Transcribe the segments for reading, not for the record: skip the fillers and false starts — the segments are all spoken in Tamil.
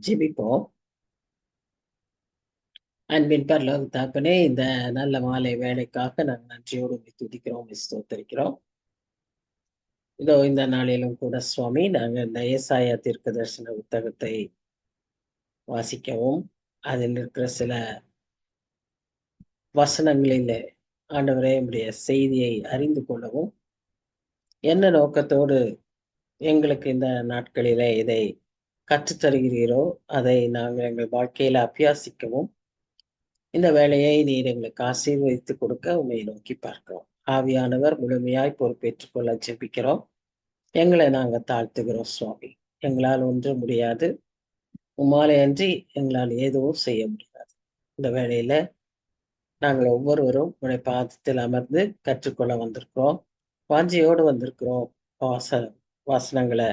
ஜெபிப்போம். அன்பின் பரலோக தகப்பனே, இந்த நல்ல மாலை வேலைக்காக நாங்கள் நன்றியோடு உம்மை துதிக்கிறோம், உம்மை ஸ்தோத்தரிக்கிறோம். இதோ இந்த நாளிலும் கூட சுவாமி, நாங்கள் இந்த ஏசாயா தீர்க்கதரிசன புத்தகத்தை வாசிக்கவும், அதில் இருக்கிற சில வசனங்களிலே ஆண்டவரே உம்முடைய செய்தியை அறிந்து கொள்ளவும், என்ன நோக்கத்தோடு எங்களுக்கு இந்த நாட்களிலே இதை கற்றுத் தருகிறீரோ, அதை நாங்கள் எங்கள் வாழ்க்கையில அபியாசிக்கவும், இந்த வேலையை நீர் எங்களுக்கு ஆசீர்வதித்து கொடுக்க உம்மை நோக்கி பார்க்கிறோம். ஆவியானவர் முழுமையாய் பொறுப்பேற்றுக் கொள்ள ஜெபிக்கிறோம். எங்களை நாங்க தாழ்த்துகிறோம் சுவாமி. எங்களால் ஒன்றும் முடியாது. உம்மாலே அன்றி எங்களால் எதுவும் செய்ய முடியாது. இந்த வேளையில நாங்கள் ஒவ்வொருவரும் உம்முடைய பாதத்தில் அமர்ந்து கற்றுக்கொள்ள வந்திருக்கிறோம். வாஞ்சையோடு வந்திருக்கிறோம். வாச வசனங்களை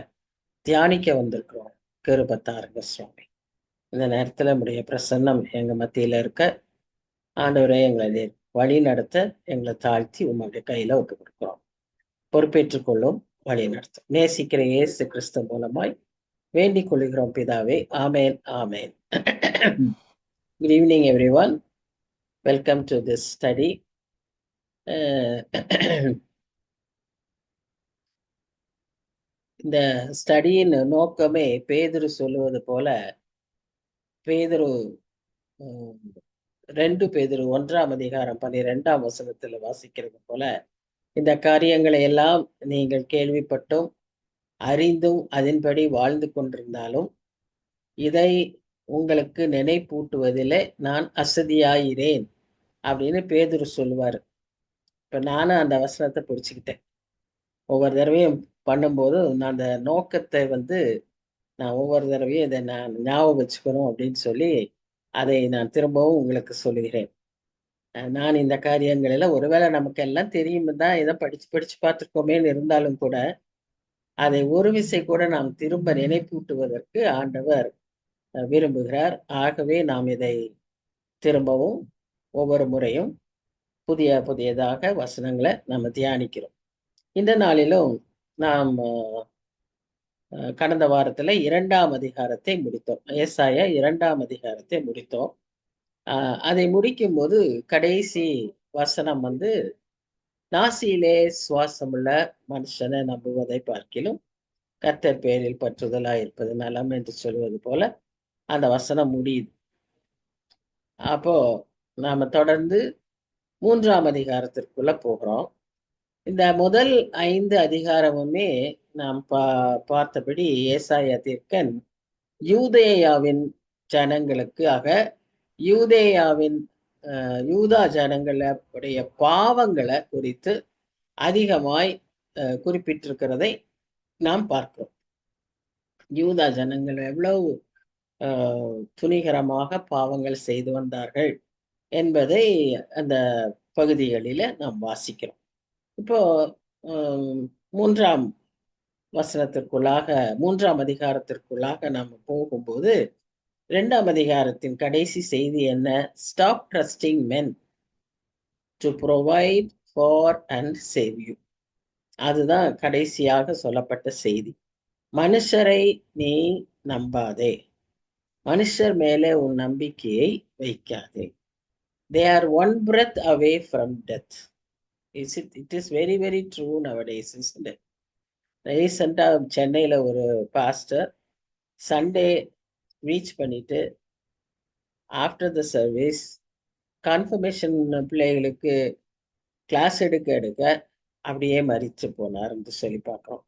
தியானிக்க வந்திருக்கிறோம். கிருபை தாருங்க சுவாமி. இந்த நேரத்துல உம்முடைய பிரசன்னம் எங்க மத்தியில இருக்க, ஆண்டவரே எங்களை நீர் வழி நடத்த எங்களை தாழ்த்தி உம்முடைய கையில ஒப்புக் கொடுக்கிறோம். பொறுப்பேற்றுக் கொள்ளும், வழி நடத்தும். நேசிக்கிற இயேசு கிறிஸ்து மூலமாய் வேண்டிக் கொள்கிறோம் பிதாவே. ஆமேன், ஆமேன். Good evening, everyone. Welcome to this study. இந்த ஸ்டடியின் நோக்கமே பேதுரு சொல்லுவது போல, பேதுரு 2 பேதுரு 1ஆம் அதிகாரம் 12ஆம் வசனத்துல வாசிக்கிறது போல, இந்த காரியங்களை எல்லாம் நீங்கள் கேள்விப்பட்டும் அறிந்தும் அதன்படி வாழ்ந்து கொண்டிருந்தாலும், இதை உங்களுக்கு நினைப்பூட்டுவதிலே நான் அசதியாயிரேன் அப்படின்னு பேதுரு சொல்லுவாரு. இப்ப நானும் அந்த வசனத்தை பிடிச்சுக்கிட்டேன். ஒவ்வொரு தடவையும் பண்ணும்போது நான் அந்த நோக்கத்தை நான் ஒவ்வொரு தடவையும் இதை நான் ஞாபகம் வச்சுக்கணும் அப்படின்னு சொல்லி அதை நான் திரும்பவும் உங்களுக்கு சொல்லுகிறேன். நான் இந்த காரியங்களில் ஒருவேளை நமக்கு எல்லாம் தெரியும் தான், இதை படிச்சு படிச்சு பார்த்துருக்கோமேன்னு இருந்தாலும் கூட அதை ஒரு விசை கூட நாம் திரும்ப நினைப்பூட்டுவதற்கு ஆண்டவர் விரும்புகிறார். ஆகவே நாம் இதை திரும்பவும் ஒவ்வொரு முறையும் புதியதாக வசனங்களை நம்ம தியானிக்கிறோம். இந்த நாளிலும் நாம் கடந்த வாரத்துல 2ஆம் அதிகாரத்தை முடித்தோம். ஏசாயா 2ஆம் அதிகாரத்தை முடித்தோம். அதை முடிக்கும் போது கடைசி வசனம் நாசியிலே சுவாசமுள்ள மனுஷனை நம்புவதை பார்க்கிலும் கர்த்தர் பேரில் பற்றுதலாய் இருப்பது நலம் என்று சொல்வது போல அந்த வசனம் முடியுது. அப்போ நாம தொடர்ந்து 3ஆம் அதிகாரத்திற்குள்ள போகிறோம். இந்த முதல் 5 அதிகாரமுமே நாம் பார்த்தபடி ஏசாயா தீர்க்கன் யூதேயாவின் ஜனங்களுக்காக யூதா ஜனங்களுடைய பாவங்களை குறித்து அதிகமாய் குறிப்பிட்டிருக்கிறதை நாம் பார்க்கிறோம். யூதா ஜனங்கள் எவ்வளவு துணிகரமாக பாவங்கள் செய்து வந்தார்கள் என்பதை அந்த பகுதிகளில நாம் வாசிக்கிறோம். இப்போ 3ஆம் வசனத்திற்குள்ளாக 3ஆம் அதிகாரத்திற்குள்ளாக நாம் போகும்போது 2ஆம் அதிகாரத்தின் கடைசி செய்தி என்ன? Stop trusting men to provide for and save you. அதுதான் கடைசியாக சொல்லப்பட்ட செய்தி. மனுஷரை நீ நம்பாதே, மனுஷர் மேலே உன் நம்பிக்கையை வைக்காதே. They are one breath away from death. It is very very true nowadays, isn't it? ரீசெண்டா சென்னையில ஒரு பாஸ்டர் சண்டே ரீச் பண்ணிட்டு ஆஃப்டர் த சர்வீஸ் கன்ஃபர்மேஷன் பிள்ளைகளுக்கு கிளாஸ் எடுக்க அப்படியே மறித்து போனார் என்று சொல்லி பார்க்குறோம்.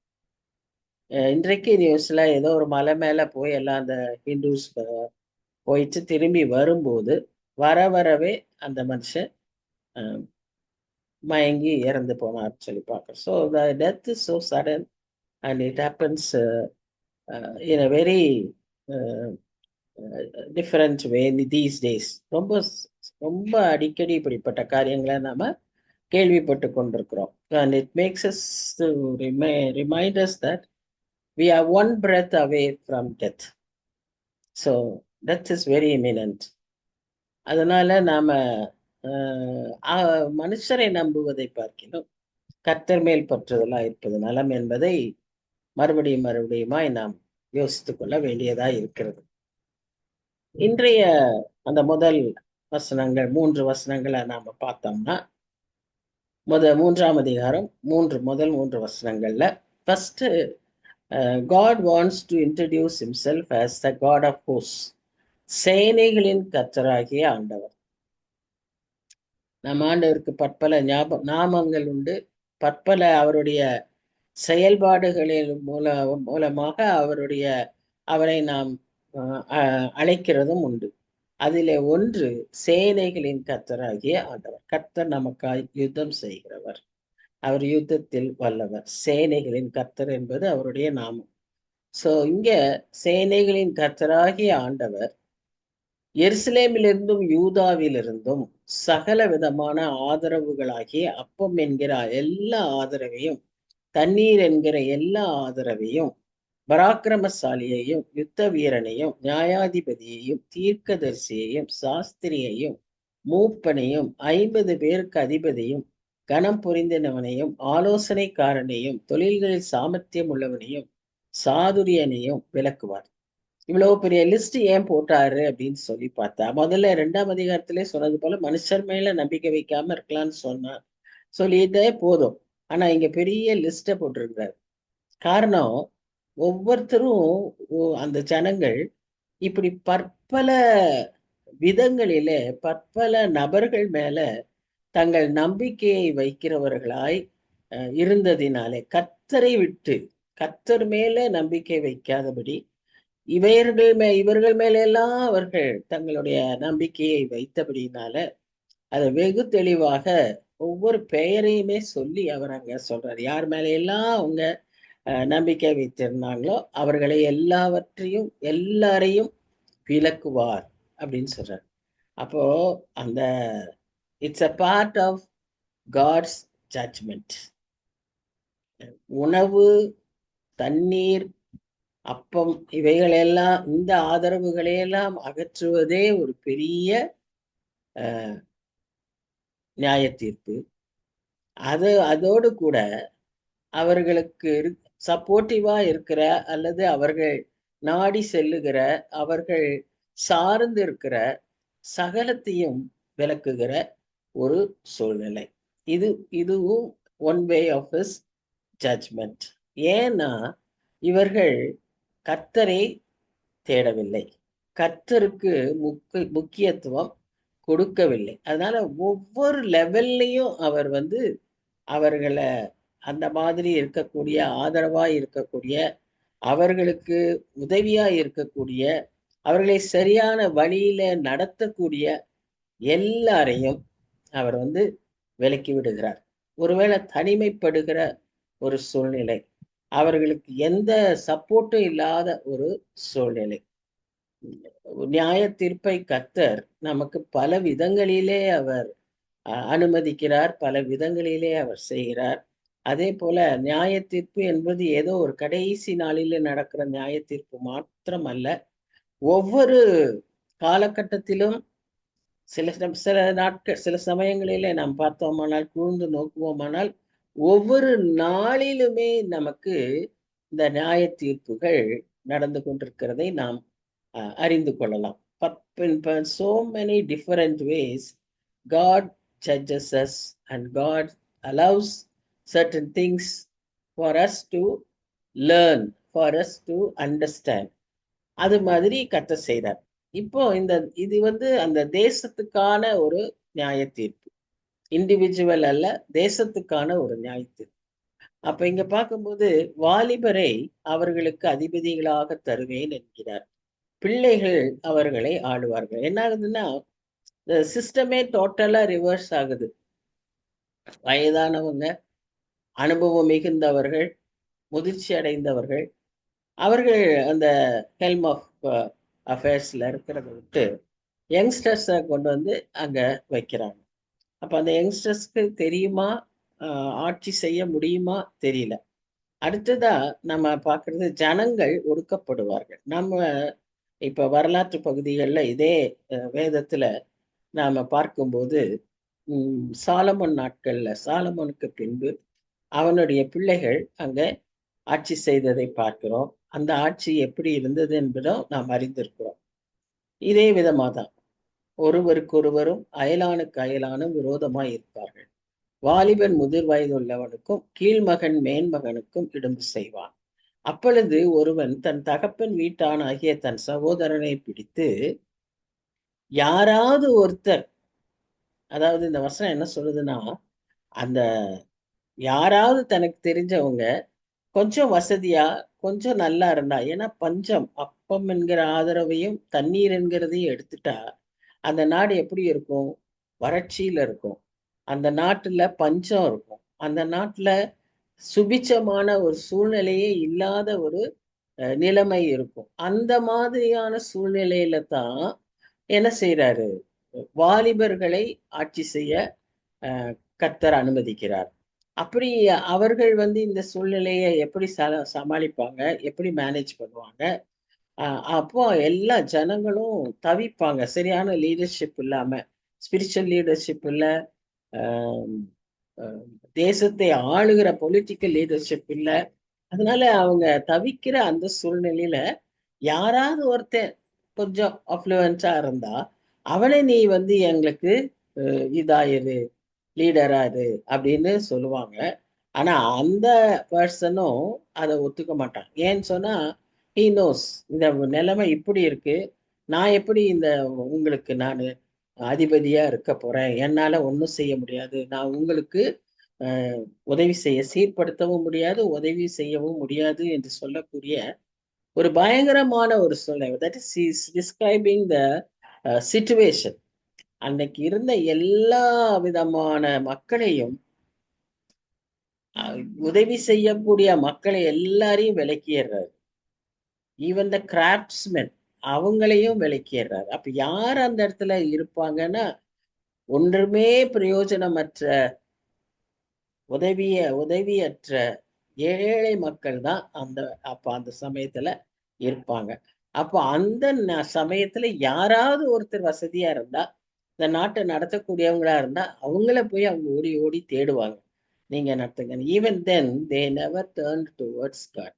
இன்றைக்கு நியூஸ்ல ஏதோ ஒரு மலை மேல போய் எல்லாம் அந்த ஹிந்துஸ் போயிட்டு திரும்பி வரும்போது வரவே அந்த மனுஷன் மயங்கி இறந்து போனார்னு சொல்லி பார்க்குறோம். So the death is so sudden and it happens in a very different way these days. ரொம்ப ரொம்ப அடிக்கடி இப்படிப்பட்ட காரியங்களை நாம கேள்விப்பட்டு கொண்டிருக்கிறோம். And it makes us to remind us that we are one breath away from death. So death is very imminent. அதனால நாம மனுஷரை நம்புவதை பார்க்கிறோம் கர்த்தர் மேல் பற்றுதலா இருப்பது நலம் என்பதை மறுபடியுமாய் நாம் யோசித்துக் கொள்ள வேண்டியதா இருக்கிறது. இன்றைய அந்த முதல் வசனங்கள் 3 வசனங்களை நாம பார்த்தோம்னா, மூன்றாம் அதிகாரம் முதல் 3 வசனங்கள்ல first God wants to introduce himself as the God of hosts. சேனைகளின் கர்த்தராகிய ஆண்டவர். நம் ஆண்டவருக்கு பற்பல நாமங்கள் உண்டு. பற்பல அவருடைய செயல்பாடுகளின் மூலமாக அவரை நாம் அழைக்கிறதும் உண்டு. அதிலே ஒன்று சேனைகளின் கர்த்தராகிய ஆண்டவர். கர்த்தர் நமக்காய் யுத்தம் செய்கிறவர். அவர் யுத்தத்தில் வல்லவர். சேனைகளின் கர்த்தர் என்பது அவருடைய நாமம். சோ இங்க சேனைகளின் கர்த்தராகிய ஆண்டவர் எருசலேமிலிருந்தும் யூதாவிலிருந்தும் சகல விதமான ஆதரவுகளாகிய அப்பம் என்கிற எல்லா ஆதரவையும், தண்ணீர் என்கிற எல்லா ஆதரவையும், பராக்கிரமசாலியையும், யுத்த வீரனையும், நியாயாதிபதியையும், தீர்க்கதரிசியையும், சாஸ்திரியையும், மூப்பனையும், 50 பேருக்கு அதிபதியும், கனம் புரிந்தினவனையும், ஆலோசனைக்காரனையும், தொழில்களில் சாமர்த்தியம் உள்ளவனையும், சாதுரியனையும் விளக்குவார். இவ்வளவு பெரிய லிஸ்ட் ஏன் போட்டாரு அப்படின்னு சொல்லி பார்த்தா, முதல்ல 2ஆம் அதிகாரத்திலே சொன்னது போல மனுஷர் மேல நம்பிக்கை வைக்காம இருக்கலாம்னு சொல்லிட்டே போதும். ஆனா இங்க பெரிய லிஸ்ட போட்டிருக்கிறார். காரணம், ஒவ்வொருத்தரும் அந்த ஜனங்கள் இப்படி பற்பல விதங்களிலே பற்பல நபர்கள் மேல தங்கள் நம்பிக்கையை வைக்கிறவர்களாய் இருந்ததினாலே கர்த்தரை விட்டு கர்த்தர் மேல நம்பிக்கை வைக்காதபடி இவர்கள் மேலெல்லாம் அவர்கள் தங்களுடைய நம்பிக்கையை வைத்தபடினால அதை வெகு தெளிவாக ஒவ்வொரு பெயரையுமே சொல்லி அவர் அங்க சொல்றாரு. யார் மேல எல்லாம் அவங்க நம்பிக்கை வைத்திருந்தாங்களோ அவர்களை எல்லாரையும் விலக்குவார் அப்படின்னு சொல்றாரு. அப்போ அந்த it's a part of God's judgement. உணவு, தண்ணீர், அப்பம் இவைகளெல்லாம், இந்த ஆதரவுகளையெல்லாம் அகற்றுவதே ஒரு பெரிய நியாய தீர்ப்பு. அதோடு கூட அவர்களுக்கு சப்போர்ட்டிவா இருக்கிற அல்லது அவர்கள் நாடி செல்லுகிற, அவர்கள் சார்ந்து இருக்கிற சகலத்தையும் விளக்குகிற ஒரு சூழ்நிலை. இதுவும் one way of his judgement. ஏன்னா இவர்கள் கர்த்தரை தேடவில்லை, கர்த்தருக்கு முக்கியத்துவம் கொடுக்கவில்லை. அதனால ஒவ்வொரு லெவல்லையும் அவர் அவர்களை அந்த மாதிரி இருக்கக்கூடிய, ஆதரவா இருக்கக்கூடிய, அவர்களுக்கு உதவியா இருக்கக்கூடிய, அவர்களை சரியான வழியில நடத்தக்கூடிய எல்லாரையும் அவர் விலக்கி விடுகிறார். ஒருவேளை தனிமைப்படுகிற ஒரு சூழ்நிலை, அவர்களுக்கு எந்த சப்போர்ட்டும் இல்லாத ஒரு சூழ்நிலை, நியாய தீர்ப்பை கர்த்தர் நமக்கு பல விதங்களிலே அவர் அனுமதிக்கிறார், பல விதங்களிலே அவர் செய்கிறார். அதே போல நியாய தீர்ப்பு என்பது ஏதோ ஒரு கடைசி நாளிலே நடக்கிற நியாய தீர்ப்பு மாத்திரம் அல்ல. ஒவ்வொரு காலகட்டத்திலும் சில நாட்கள், சில சமயங்களிலே நாம் பார்த்தோமானால், கூர்ந்து நோக்குவோமானால், ஒவ்வொரு நாளிலுமே நமக்கு இந்த நியாய தீர்ப்புகள் நடந்து கொண்டிருக்கிறதை நாம் அறிந்து கொள்ளலாம். So many different ways God judges us and God allows certain things for us to learn, for us to understand. அது மாதிரி கர்த்தர் செய்தார். இப்போ இது அந்த தேசத்துக்கான ஒரு நியாய தீர்ப்பு, இண்டிவிஜுவல் அல்ல, தேசத்துக்கான ஒரு நியாய தீர்ப்பு. அப்ப இங்க பார்க்கும்போது, வாலிபரை அவர்களுக்கு அதிபதிகளாக தருவேன் என்கிறார், பிள்ளைகள் அவர்களை ஆளுவார்கள். என்ன ஆகுதுன்னா, சிஸ்டமே டோட்டலா ரிவர்ஸ் ஆகுது. வயதானவங்க, அனுபவம் மிகுந்தவர்கள், முதிர்ச்சி அடைந்தவர்கள், அவர்கள் அந்த ஹெல்ம் ஆஃப் அஃபேர்ஸ்ல இருக்கிறத விட்டு யங்ஸ்டர்ஸை கொண்டு அங்க வைக்கிறாங்க. அப்ப அந்த யங்ஸ்டர்ஸ்க்கு தெரியுமா, ஆட்சி செய்ய முடியுமா தெரியல. அடுத்ததா நம்ம பார்க்கறது, ஜனங்கள் ஒடுக்கப்படுவார்கள். நம்ம இப்ப வரலாற்று பகுதிகளில் இதே வேதத்துல நாம பார்க்கும்போது, சாலமன் நாட்கள்ல, சாலமனுக்கு பின்பு அவனுடைய பிள்ளைகள் அங்க ஆட்சி செய்ததை பார்க்கிறோம். அந்த ஆட்சி எப்படி இருந்தது என்பதும் நாம் அறிந்திருக்கிறோம். இதே விதமா தான் ஒருவருக்கொருவரும் அயலானுக்கு அயலானும் விரோதமாய் இருப்பார்கள். வாலிபன் முதிர் வயதுள்ளவனுக்கும் கீழ்மகன் மேன்மகனுக்கும் இடும்பு செய்வான். அப்பொழுது ஒருவன் தன் தகப்பன் வீட்டானாகிய தன் சகோதரனை பிடித்து, யாராவது ஒருத்தர், அதாவது இந்த வசனம் என்ன சொல்லுதுன்னா, அந்த யாராவது தனக்கு தெரிஞ்சவங்க கொஞ்சம் வசதியா, கொஞ்சம் நல்லா இருந்தா, ஏன்னா பஞ்சம், அப்பம் என்கிற ஆதரவையும், தண்ணீர் என்கிறதையும் எடுத்துட்டா, அந்த நாடு எப்படி இருக்கும்? வறட்சியில இருக்கும். அந்த நாட்டுல பஞ்சம் இருக்கும். அந்த நாட்டுல சுபிட்சமான ஒரு சூழ்நிலையே இல்லாத ஒரு நிலைமை இருக்கும். அந்த மாதிரியான சூழ்நிலையில தான் என்ன செய்றாரு? வாலிபர்களை ஆட்சி செய்ய அ கர்த்தர் அனுமதிக்கிறார். அப்படி அவர்கள் இந்த சூழ்நிலைய எப்படி சமாளிப்பாங்க? எப்படி மேனேஜ் பண்ணுவாங்க? அ அப்போ எல்லா ஜனங்களும் தவிப்பாங்க. சரியான லீடர்ஷிப் இல்லாம, ஸ்பிரிச்சுவல் லீடர்ஷிப் இல்ல, அ அ தேசத்தை ஆளுகிற பொலிட்டிக்கல் லீடர்ஷிப் இல்ல. அதனால அவங்க தவிக்கிற அந்த சூழ்நிலையில, யாராவது ஒருத்தன் கொஞ்சம் அஃப்ளூயன்ஸா இருந்தா, அவன நீ எங்களுக்கு இதாயிரு, லீடரா இரு அப்படின்னு சொல்லுவாங்க. ஆனா அந்த பெர்சனும் அத ஒத்துக்க மாட்டான். ஏன்னு சொன்னா, ஹி நோஸ் இந்த நிலைமை இப்படி இருக்கு. நான் எப்படி உங்களுக்கு நானு அதிபதியா இருக்க போறேன். என்னால ஒண்ணும் செய்ய முடியாது. நான் உங்களுக்கு அ உதவி செய்ய சீர்படுத்தவும் முடியாது, உதவி செய்யவும் முடியாது என்று சொல்லக்கூடிய ஒரு பயங்கரமான ஒரு சூழ்நிலை. That is he is describing the situation. அன்னைக்கு இருந்த எல்லா விதமான மக்களையும், அ உதவி செய்யக்கூடிய மக்களை எல்லாரையும் விலக்கிர்றாரு. ஈவன் த கிராஃப்ட்ஸ்மென் அவங்களையும் விலக்கிர்றாரு. அப்ப யார் அந்த இடத்துல இருப்பாங்கன்னா, ஒன்றுமே பிரயோஜனமற்ற, உதவியற்ற ஏழை மக்கள் தான் அந்த சமயத்துல இருப்பாங்க. அப்ப அந்த சமயத்துல யாராவது ஒருத்தர் வசதியா இருந்தா, இந்த நாட்ட நடத்தக்கூடியவங்களா இருந்தா, அவங்கள போய் அவங்க ஓடி ஓடி தேடுவாங்க. நீங்க நடத்துங்க. Even then they never turned towards God.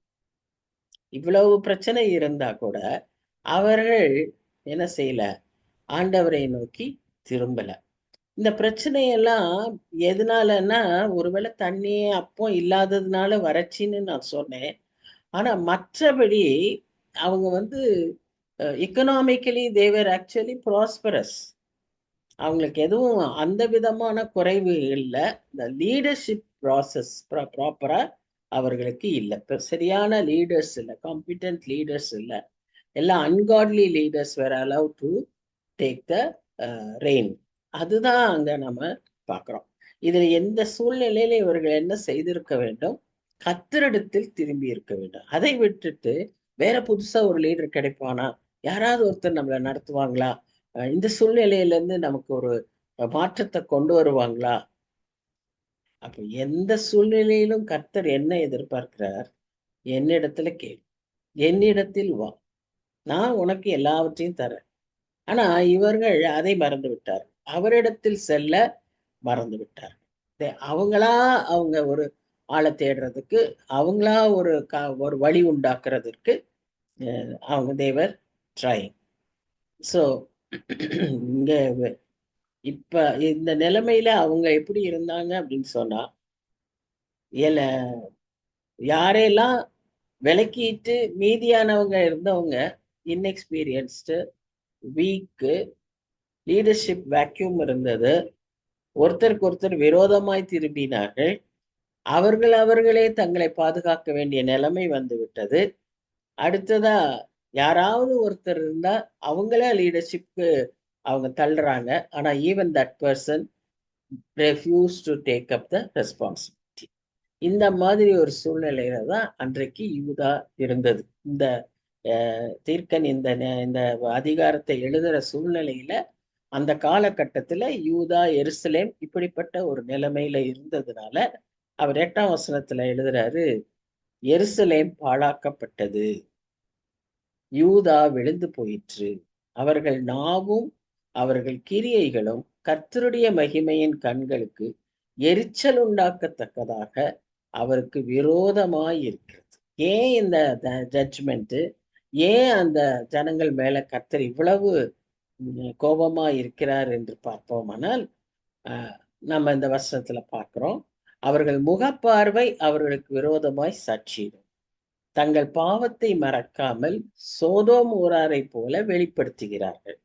இவ்வளவு பிரச்சனை இருந்தா கூட, அவர்கள் என்ன செய்யல? ஆண்டவரை நோக்கி திரும்பல. இந்த பிரச்சனையெல்லாம் எதனாலன்னா, ஒருவேளை தண்ணி, அப்பம் இல்லாததுனால வறட்சின்னு நான் சொன்னேன். ஆனா மற்றபடி அவங்க எக்கனாமிக்கலி தே வர் ஆக்சுவலி ப்ராஸ்பரஸ். அவங்களுக்கு எதுவும் அந்த விதமான குறைவு இல்ல. இந்த லீடர்ஷிப் ப்ராசஸ் ப்ராப்பரா அவர்களுக்கு இல்ல. இப்ப சரியான லீடர்ஸ் இல்ல. காம்பிட்டன்ட் லீடர்ஸ் இல்ல. எல்லாம் ungodly leaders were allowed to take the reign. அதுதான் அங்க நம்ம பார்க்கிறோம். இதுல எந்த சூழ்நிலையில இவர்கள் என்ன செய்திருக்க வேண்டும்? கர்த்தரிடத்தில் திரும்பி இருக்க வேண்டும். அதை விட்டுட்டு வேற புதுசா ஒரு லீடர் கிடைப்பானா? யாராவது ஒருத்தர் நம்மள நடத்துவாங்களா? இந்த சூழ்நிலையில இருந்து நமக்கு ஒரு மாற்றத்த கொண்டு வருவாங்களா? அப்ப எந்த சூழ்நிலையிலும் கர்த்தர் என்ன எதிர்பார்க்கிறார்? என்னிடத்துல கேள். என்னிடத்தில் வா. நான் உனக்கு எல்லாவற்றையும் தரேன். ஆனா இவர்கள் அதை மறந்து விட்டார். அவரிடத்தில் செல்ல மறந்து விட்டார். அவங்களா அவங்க ஒரு ஆள தேடுறதுக்கு, அவங்களா ஒரு வழி உண்டாக்குறதற்கு அவங்க தேவர் ட்ரைங். ஸோ இங்க இப்ப இந்த நிலைமையில அவங்க எப்படி இருந்தாங்க அப்படின்னு சொன்னா, ஏல யாரையெல்லாம் விலக்கிட்டு மீதியானவங்க இருந்தவங்க இன்எக்ஸ்பீரியன்ஸ்டு, வீக்கு, லீடர்ஷிப் வேக்யூம் இருந்தது. ஒருத்தருக்கு ஒருத்தர் விரோதமாய் திரும்பினார்கள். அவர்களே தங்களை பாதுகாக்க வேண்டிய நிலைமை வந்துவிட்டது. அடுத்ததா யாராவது ஒருத்தர் இருந்தா அவங்கள லீடர்ஷிப்க்கு அவங்க தள்ளுறாங்க. ஆனா even that person refuse to take up the responsibility. இந்த மாதிரி ஒரு சூழ்நிலையில தான் அன்றைக்கு யூதா இருந்தது. இந்த தீர்க்கன் இந்த அதிகாரத்தை எழுதுற சூழ்நிலையில அந்த காலகட்டத்துல யூதா, எருசலேம் இப்படிப்பட்ட ஒரு நிலைமையில இருந்ததுனால, அவர் 8ஆம் வசனத்துல எழுதுறாரு, எருசலேம் பாழாக்கப்பட்டது. யூதா விழுந்து போயிற்று. அவர்கள் நாவும் அவர்கள் கிரியைகளும் கர்த்தருடைய மகிமையின் கண்களுக்கு எரிச்சல் உண்டாக்கத்தக்கதாக அவருக்கு விரோதமாயிருக்கிறது. ஏன் இந்த ஜட்ஜ்மெண்ட், ஏன் அந்த ஜனங்கள் மேல கர்த்தர் இவ்வளவு கோபமா இருக்கிறார் என்று பார்ப்போமானால், நம்ம இந்த வசனத்துல பார்க்கிறோம், அவர்கள் முகப்பார்வை அவர்களுக்கு விரோதமாய் சாட்சியிடும், தங்கள் பாவத்தை மறக்காமல் சோதோம் ஊராரை போல வெளிப்படுத்துகிறார்கள்.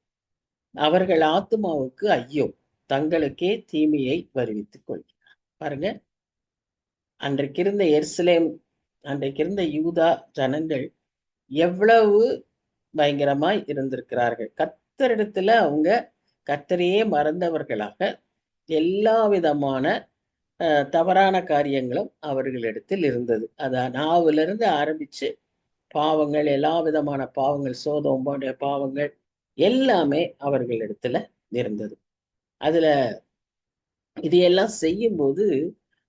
அவர்கள் ஆத்துமாவுக்கு ஐயோ, தங்களுக்கே தீமையை வருவித்துக் கொள்கிறார். பாருங்க, அன்றைக்கு இருந்த எருசலேம், அன்றைக்கு இருந்த யூதா ஜனங்கள் எவ்வளவு பயங்கரமாய் இருந்திருக்கிறார்கள். கர்த்தரிடத்துல அவங்க கர்த்தரையே மறந்தவர்களாக எல்லா விதமான தவறான காரியங்களும் அவர்களிடத்தில் இருந்தது. அதான் நாவிலிருந்து ஆரம்பிச்சு பாவங்கள், எல்லா விதமான பாவங்கள், சோதோம் போன்ற பாவங்கள் எல்லாமே அவர்களிடத்துல இருந்தது. அதுல இது எல்லாம் செய்யும்போது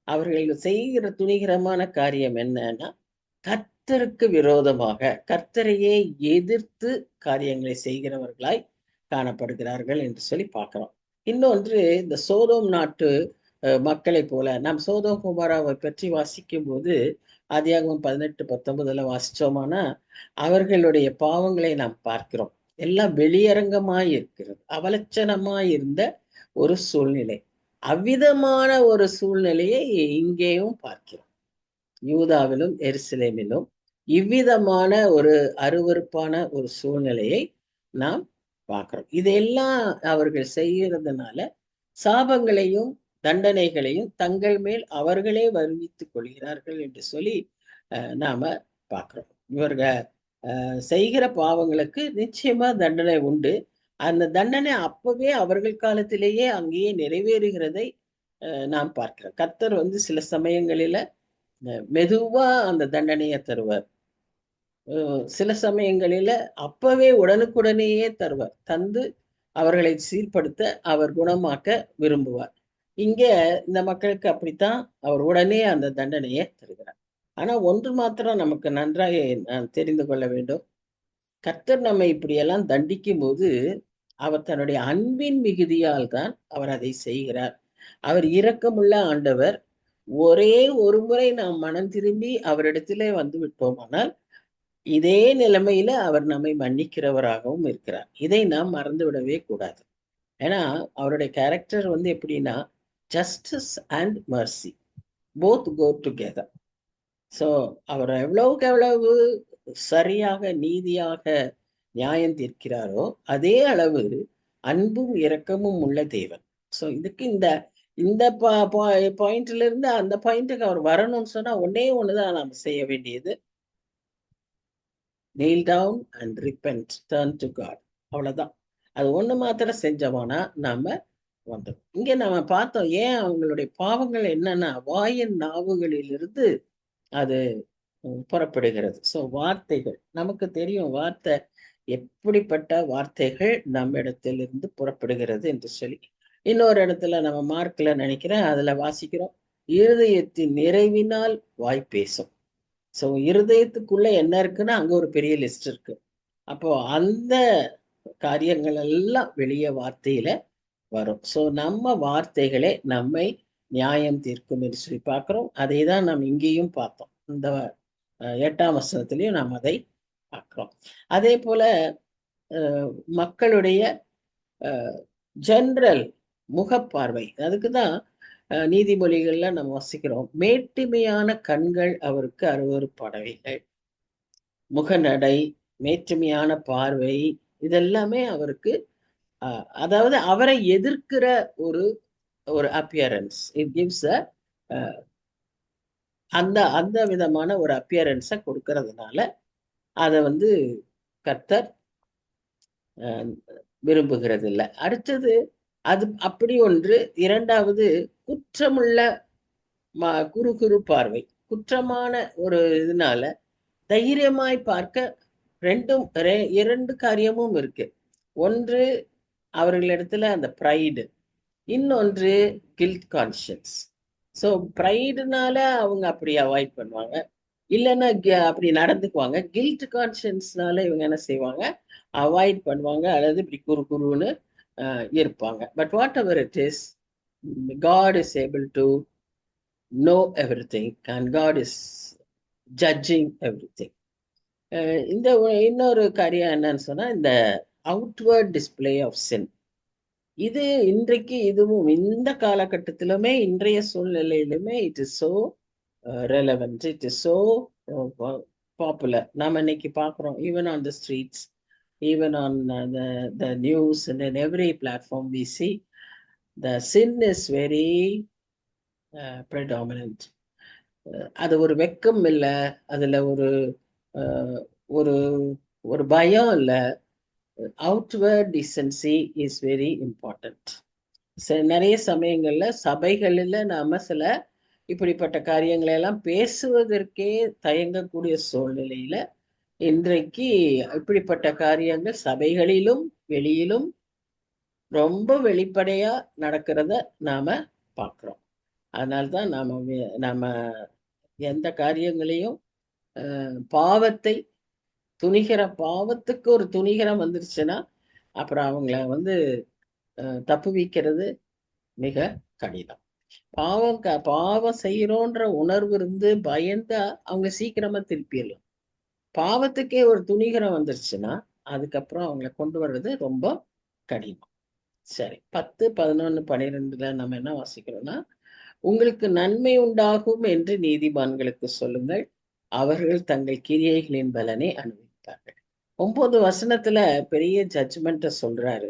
அவர்கள் செய்கிற துணிகரமான காரியம் என்னன்னா, கர்த்தருக்கு விரோதமாக கர்த்தரையே எதிர்த்து காரியங்களை செய்கிறவர்களாய் காணப்படுகிறார்கள் என்று சொல்லி பார்க்கிறோம். இன்னொன்று, இந்த சோதோம் நாட்டு மக்களை போல நாம் சோதோம் குமாராவை பற்றி வாசிக்கும் போது ஆதியாகமம் 18:19 வாசிச்சோமானா, அவர்களுடைய பாவங்களை நாம் பார்க்கிறோம். எல்லாம் வெளியரங்கமாய் இருக்கிறது, அவலட்சணமாய் இருந்த ஒரு சூழ்நிலை. அவ்விதமான ஒரு சூழ்நிலையை இங்கேயும் பார்க்கிறோம். யூதாவிலும் எருசலேமிலும் இவ்விதமான ஒரு அருவருப்பான ஒரு சூழ்நிலையை நாம் பார்க்கிறோம். இதெல்லாம் அவர்கள் செய்கிறதுனால சாபங்களையும் தண்டனைகளையும் தங்கள் மேல் அவர்களே வருவித்துக் கொள்கிறார்கள் என்று சொல்லி நாம பார்க்கிறோம். இவர்கள் செய்கிற பாவங்களுக்கு நிச்சயமா தண்டனை உண்டு. அந்த தண்டனை அப்பவே அவர்கள் காலத்திலேயே அங்கேயே நிறைவேறுகிறதை நாம் பார்க்கிறோம். கர்த்தர் சில சமயங்களில மெதுவா அந்த தண்டனையை தருவார். சில சமயங்களில அப்பவே உடனுக்குடனேயே தருவார். தந்து அவர்களை சீர்படுத்த அவர் குணமாக்க விரும்புவார். இங்க இந்த மக்களுக்கு அப்படித்தான் அவர் உடனே அந்த தண்டனையை தருகிறார். ஆனா ஒன்று மாத்திரம் நமக்கு நன்றாக தெரிந்து கொள்ள வேண்டும். கர்த்தர் நம்மை இப்படியெல்லாம் தண்டிக்கும் போது அவர் தன்னுடைய அன்பின் மிகுதியால் தான் அவர் அதை செய்கிறார். அவர் இரக்கமுள்ள ஆண்டவர். ஒரே ஒரு முறை நாம் மனம் திரும்பி அவரிடத்திலே வந்து விட்டோமானால் இதே நிலைமையில அவர் நம்மை மன்னிக்கிறவராகவும் இருக்கிறார். இதை நாம் மறந்து விடவே கூடாது. ஏன்னா அவருடைய கேரக்டர் எப்படின்னா, justice and mercy both go together. So அவர் எவ்வளவுக்கு எவ்வளவு சரியாக நீதியாக நியாயம் தீர்க்கிறாரோ அதே அளவு அன்பும் இரக்கமும் உள்ள தேவன். ஸோ இதுக்கு இந்த பாயிண்ட்ல இருந்து அந்த பாயிண்ட்டுக்கு அவர் வரணும்னு சொன்னா ஒன்னே ஒண்ணுதான் நாம செய்ய வேண்டியது, kneel down and repent, turn to God. அவ்வளவுதான். அது ஒண்ணு மாத்திரம் செஞ்சோம்னா நாம வந்தோம். இங்க நாம பார்த்தோம், ஏன் அவங்களுடைய பாவங்கள் என்னன்னா வாயின் நாவுகளிலிருந்து அது புறப்படுகிறது. ஸோ வார்த்தைகள் நமக்கு தெரியும், வார்த்தை எப்படிப்பட்ட வார்த்தைகள் நம்ம இடத்திலிருந்து புறப்படுகிறது என்று சொல்லி. இன்னொரு இடத்துல நம்ம மார்க்ல நினைக்கிறேன், அதுல வாசிக்கிறோம், இருதயத்தின் நிறைவினால் வாய் பேசும். ஸோ இருதயத்துக்குள்ள என்ன இருக்குன்னா அங்க ஒரு பெரிய லிஸ்ட் இருக்கு. அப்போ அந்த காரியங்கள் எல்லாம் வெளியே வார்த்தையில வரும். ஸோ நம்ம வார்த்தைகளே நம்மை நியாயம் தீர்க்கும் என்று சொல்லி பார்க்கிறோம். அதை தான் நாம் இங்கேயும் பார்த்தோம். இந்த 8ஆம் வசனத்திலையும் நாம் அதை பார்க்கிறோம். அதே போல மக்களுடைய ஜெனரல் முகப்பார்வை, அதுக்குதான் நீதிமொழிகள்ல நம்ம வசிக்கிறோம், மேட்டுமையான கண்கள் அவருக்கு அருவருப்பானவைகள், முகநடை, மேற்றுமையான பார்வை, இதெல்லாமே அவருக்கு அதாவது அவரை எதிர்க்கிற ஒரு ஒரு அப்பியரன்ஸ். இட் கிவ்ஸ் அந்த விதமான ஒரு அப்பியரன்ஸை கொடுக்கறதுனால அதை கர்த்தர் விரும்புகிறது இல்லை. அடுத்தது அது அப்படி ஒன்று. இரண்டாவது, குற்றமுள்ள குறு பார்வை. குற்றமான ஒரு இதனால தைரியமாய் பார்க்க இரண்டு காரியமும் இருக்கு. ஒன்று அவர்களிடத்துல அந்த ப்ரைடு, இன்னொன்று கில்ட் கான்ஷியன்ஸ். ஸோ ப்ரைடுனால அவங்க அப்படி அவாய்ட் பண்ணுவாங்க, இல்லைன்னா அப்படி நடந்துக்குவாங்க. கில்ட் கான்ஷியன்ஸ்னால இவங்க என்ன செய்வாங்க, அவாய்ட் பண்ணுவாங்க, அல்லது இப்படி குறுன்னு இருப்பாங்க. But what ever it is, God is able to know everything and God is judging everything. இந்த இன்னொரு காரியம் என்னன்னு சொன்னா, இந்த அவுட்வர்ட் டிஸ்ப்ளே ஆஃப் சின். இது இன்றைக்கு இதுவும் இந்த காலகட்டத்திலுமே இன்றைய சூழ்நிலையிலுமே it is so relevant, it is so popular. நாம இன்னைக்கு பார்க்குறோம், even on the streets, even on the news and in every platform we see the sin is very predominant. அது ஒரு வெக்கம் இல்லை, அதுல ஒரு அஹ், ஒரு ஒரு பயம் இல்லை. Outward decency is very important. நிறைய சமயங்கள்ல சபைகளில் நாம சில இப்படிப்பட்ட காரியங்களை எல்லாம் பேசுவதற்கே தயங்கக்கூடிய சூழ்நிலையில இன்றைக்கு இப்படிப்பட்ட காரியங்கள் சபைகளிலும் வெளியிலும் ரொம்ப வெளிப்படையா நடக்கிறத நாம பார்க்கிறோம். அதனால்தான் நாம எந்த காரியங்களையும் பாவத்தை பாவத்துக்கு ஒரு துணிகரம் வந்துருச்சுன்னா அப்புறம் அவங்கள தப்புவிக்கிறது மிக கடினம். பாவம் செய்யறோன்ற உணர்வு இருந்து பயந்தா அவங்க சீக்கிரமா திருப்பிடலாம். பாவத்துக்கே ஒரு துணிகரம் வந்துருச்சுன்னா அதுக்கப்புறம் அவங்கள கொண்டு வர்றது ரொம்ப கடினம். சரி, 10, 11, 12 நம்ம என்ன வாசிக்கிறோம்னா, உங்களுக்கு நன்மை உண்டாகும் என்று நீதிமான்களுக்கு சொல்லுங்கள், அவர்கள் தங்கள் கிரியைகளின் பலனை அனுபவிப்பார்கள். 9 வசனத்துல பெரிய ஜட்ஜ்மெண்ட்டை சொல்றாரு.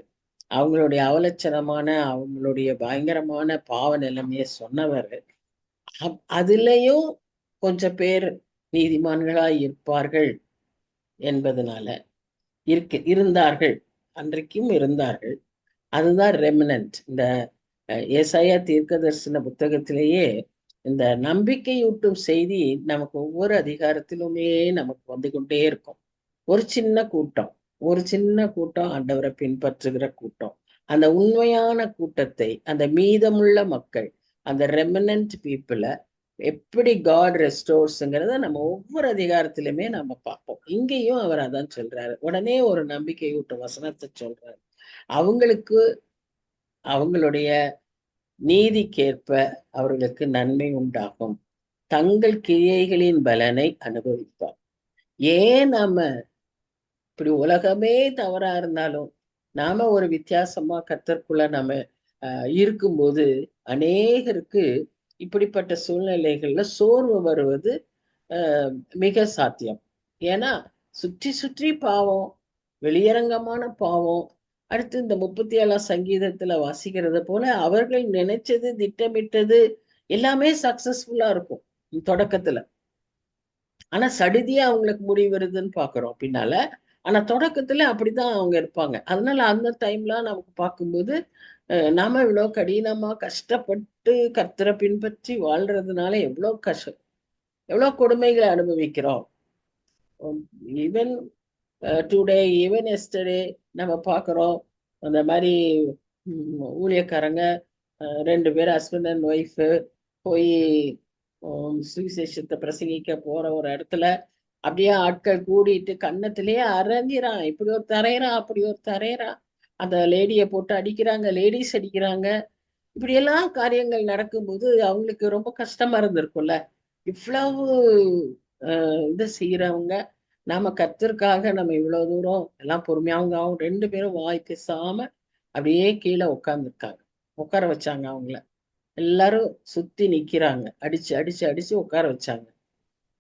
அவங்களுடைய அவலட்சணமான, அவங்களுடைய பயங்கரமான பாவ நிலைமையை சொன்னவர், அதுலயும் கொஞ்சம் பேர் நீதிமான்களாய் இருப்பார்கள் என்பதனால இருந்தார்கள், அன்றைக்கும் இருந்தார்கள். அதுதான் ரெமினன்ட். இந்த ஏசாயா தீர்க்க தரிசன புத்தகத்திலேயே இந்த நம்பிக்கையூட்டும் செய்தி நமக்கு ஒவ்வொரு அதிகாரத்திலுமே நமக்கு வந்து கொண்டே இருக்கும். ஒரு சின்ன கூட்டம் ஆண்டவரை பின்பற்றுகிற கூட்டம், அந்த உண்மையான கூட்டத்தை, அந்த மீதமுள்ள மக்கள், அந்த ரெமினன்ட் பீப்புளை எப்படி காட் ரெஸ்டோர்ஸ்ங்கிறத நம்ம ஒவ்வொரு அதிகாரத்திலுமே நம்ம பார்ப்போம். இங்கேயும் அவர் அதான் சொல்றாரு. உடனே ஒரு நம்பிக்கையூட்டும் வசனத்தை சொல்றாரு. அவங்களுக்கு அவங்களுடைய நீதிக்கேற்ப அவர்களுக்கு நன்மை உண்டாகும், தங்கள் கிரியைகளின் பலனை அனுபவிப்பார். ஏன் நாம இப்படி உலகமே தவறா இருந்தாலும் நாம ஒரு வித்தியாசமா கர்த்தருக்குள்ள நாம இருக்கும்போது அநேகருக்கு இப்படிப்பட்ட சூழ்நிலைகள்ல சோர்வு வருவது மிக சாத்தியம். ஏன்னா சுற்றி சுற்றி பாவம், வெளியரங்கமான பாவம். அடுத்து இந்த 37ஆம் சங்கீதத்துல வாசிக்கிறது போல அவர்கள் நினைச்சது, திட்டமிட்டது எல்லாமே சக்சஸ்ஃபுல்லா இருக்கும் தொடக்கத்துல. ஆனா சடுதியா அவங்களுக்கு முடிவு வருதுன்னு பாக்குறோம் பின்னால. ஆனா தொடக்கத்துல அப்படிதான் அவங்க இருப்பாங்க. அதனால அந்த டைம்லாம் நமக்கு பார்க்கும்போது நாம இவ்வளவு கடினமா கஷ்டப்பட்டு கர்த்தரை பின்பற்றி வாழ்றதுனால எவ்வளவு கொடுமைகளை அனுபவிக்கிறோம். ஈவன் டுடே, ஈவன் எஸ்டர்டே நம்ம பார்க்குறோம். அந்த மாதிரி ஊழியக்காரங்க 2 பேர் ஹஸ்பண்ட் அண்ட் ஒய்ஃபு போய் சுவிசேஷத்தை பிரசங்கிக்க போற ஒரு இடத்துல அப்படியே ஆட்கள் கூடிட்டு கன்னத்திலேயே அரைஞ்சிரான். இப்படி ஒரு தரையறான், அப்படி ஒரு தரையறான். அந்த லேடியை போட்டு அடிக்கிறாங்க, லேடிஸ் அடிக்கிறாங்க. இப்படியெல்லாம் காரியங்கள் நடக்கும்போது அவங்களுக்கு ரொம்ப கஷ்டமா இருந்திருக்கும்ல. இவ்வளவு இதை செய்யறவங்க, நாம கர்த்தருக்காக நம்ம இவ்வளவு தூரம் எல்லாம் பொறுமையா அவங்க 2 பேரும் வாய் பேசாம அப்படியே கீழே உட்கார வச்சாங்க. அவங்கள எல்லாரும் சுத்தி நிக்கிறாங்க, அடிச்சு அடிச்சு அடிச்சு உட்கார வச்சாங்க.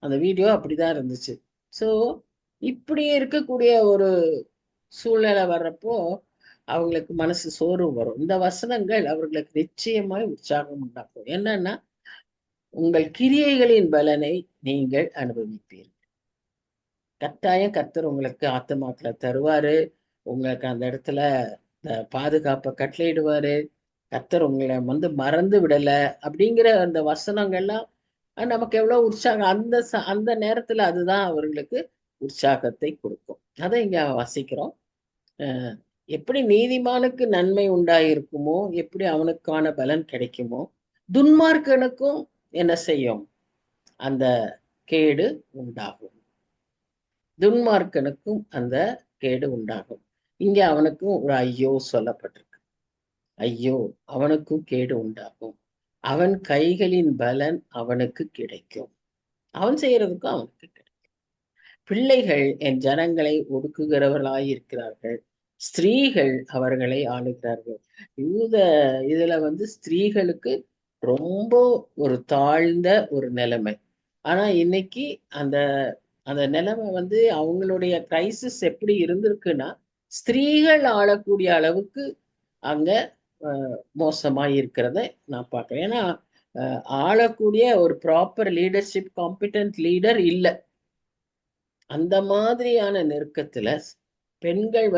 அந்த வீடியோ அப்படிதான் இருந்துச்சு. ஸோ இப்படி இருக்கக்கூடிய ஒரு சூழ்நிலை வர்றப்போ அவங்களுக்கு மனசு சோர்வு வரும். இந்த வசனங்கள் அவர்களுக்கு நிச்சயமாய் உற்சாகம் உண்டாக்கும். என்னன்னா, உங்கள் கிரியைகளின் பலனை நீங்கள் அனுபவிப்பீர்கள். கட்டாயம் கர்த்தர் உங்களுக்கு ஆத்துமாக்களை தருவாரு. உங்களுக்கு அந்த இடத்துல பாதுகாப்பை கட்டளையிடுவாரு. கர்த்தர் உங்களை மறந்து விடல அப்படிங்கிற அந்த வசனங்கள்லாம் நமக்கு எவ்வளவு உற்சாகம். அந்த நேரத்துல அதுதான் அவர்களுக்கு உற்சாகத்தை கொடுக்கும். அதை இங்க வாசிக்கிறோம். எப்படி நீதிமானுக்கு நன்மை உண்டாயிருக்குமோ, எப்படி அவனுக்கான பலன் கிடைக்குமோ, துன்மார்க்கனுக்கும் என்ன செய்யும்? அந்த கேடு உண்டாகும். துன்மார்க்கனுக்கும் அந்த கேடு உண்டாகும். இங்க அவனுக்கும் ஒரு ஐயோ சொல்லப்பட்டிருக்கு. ஐயோ, அவனுக்கும் கேடு உண்டாகும், அவன் கைகளின் பலன் அவனுக்கு கிடைக்கும். அவன் செய்யறதுக்கும் அவனுக்கு கிடைக்கும். பிள்ளைகள் என் ஜனங்களை ஒடுக்குகிறவர்களாயிருக்கிறார்கள், ஸ்திரீகள் அவர்களை ஆளுகிறார்கள். யூத இதுல ஸ்திரீகளுக்கு ரொம்ப ஒரு தாழ்ந்த ஒரு நிலைமை. ஆனா இன்னைக்கு அந்த அந்த நிலைமை அவங்களுடைய கிரைசிஸ் எப்படி இருந்திருக்குன்னா, ஸ்திரீகள் ஆளக்கூடிய அளவுக்கு அங்க மோசமா இருக்கிறத நான் பார்க்கிறேன். ஏன்னா ஆளக்கூடிய ஒரு ப்ராப்பர் லீடர்ஷிப், காம்பிடன்ட் லீடர் இல்லை. அந்த மாதிரியான நெருக்கத்துல பெண்கள்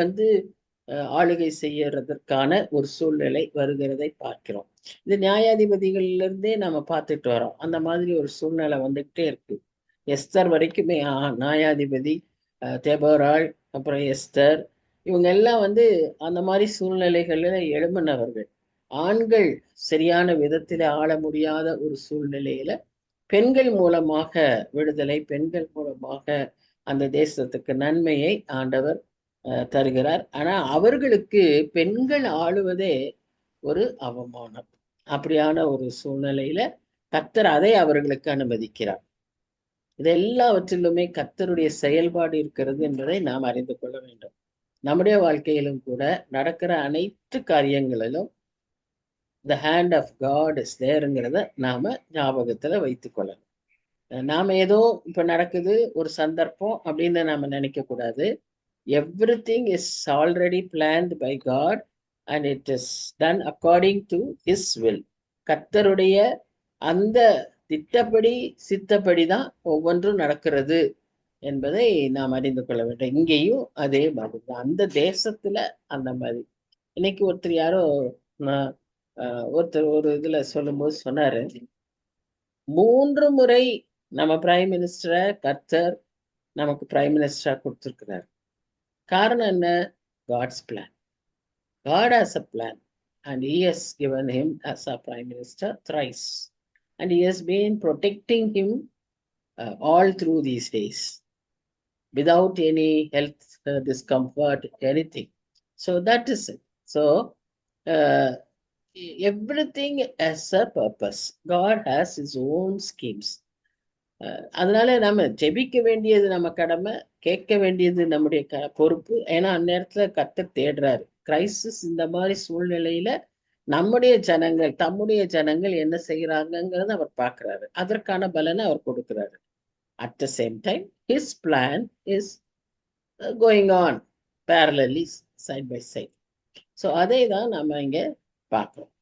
ஆளுகை செய்யறதற்கான ஒரு சூழ்நிலை வருகிறதை பார்க்கிறோம். இது நியாயாதிபதிகள்ல இருந்தே நம்ம பார்த்துட்டு வரோம். அந்த மாதிரி ஒரு சூழ்நிலை வந்துகிட்டே இருக்கு. எஸ்தர் வரைக்குமே நியாயாதிபதி, தெபோராள், அப்புறம் எஸ்தர், இவங்க எல்லாம் அந்த மாதிரி சூழ்நிலைகள்ல எழும்பினவர்கள். ஆண்கள் சரியான விதத்தில் ஆள முடியாத ஒரு சூழ்நிலையில பெண்கள் மூலமாக விடுதலை, பெண்கள் மூலமாக அந்த தேசத்துக்கு நன்மையை ஆண்டவர் தருகிறார். ஆனா அவர்களுக்கு பெண்கள் ஆளுவதே ஒரு அவமானம். அப்படியான ஒரு சூழ்நிலையில கர்த்தர் அதை அவர்களுக்கு அனுமதிக்கிறார். இது எல்லாவற்றிலுமே கர்த்தருடைய செயல்பாடு இருக்கிறது என்பதை நாம் அறிந்து கொள்ள வேண்டும். நம்முடைய வாழ்க்கையிலும் கூட நடக்கிற அனைத்து காரியங்களிலும் the hand of God is தேர்ங்கிறத நாம ஞாபகத்துல வைத்துக் கொள்ளணும். நாம ஏதோ இப்ப நடக்குது ஒரு சந்தர்ப்பம் அப்படின்னு நாம நினைக்க கூடாது. Everything is already planned by God and it is done according to his will. கர்த்தருடைய அந்த திட்டப்படி சித்தப்படி தான் ஒவ்வொன்றும் நடக்கிறது என்பதை நாம் அறிந்து கொள்ள வேண்டும். இங்கேயும் அதே மாதிரி தான், அந்த தேசத்துல அந்த மாதிரி. இன்னைக்கு ஒருத்தர் யாரோ ஒருத்தர் ஒரு இதுல சொல்லும்போது சொன்னாரு, 3 முறை நம்ம பிரைம் மினிஸ்டரை கர்த்தர் நமக்கு பிரைம் மினிஸ்டரா கொடுத்திருக்கிறார். காரணம் என்ன? God's plan. God has a plan, and He has given him as a prime minister thrice, and He has been protecting him all through these days without any health discomfort, anything. So that is it. So uh, everything has a purpose. God has His own schemes. அதனால நம்ம ஜெபிக்க வேண்டியது நம்ம கடமை, கேட்க வேண்டியது நம்முடைய பொறுப்பு. ஏன்னா அந்நேரத்துல கர்த்தர் தேடுறாரு. கிரைசிஸ் இந்த மாதிரி சூழ்நிலையில நம்முடைய ஜனங்கள், தம்முடைய ஜனங்கள் என்ன செய்யறாங்கிறத அவர் பார்க்கிறாரு. அதற்கான பலனை அவர் கொடுக்கிறாரு. At the same time his plan is going on parallelly, side by side. So அதை தான் நம்ம இங்க பார்க்கிறோம்.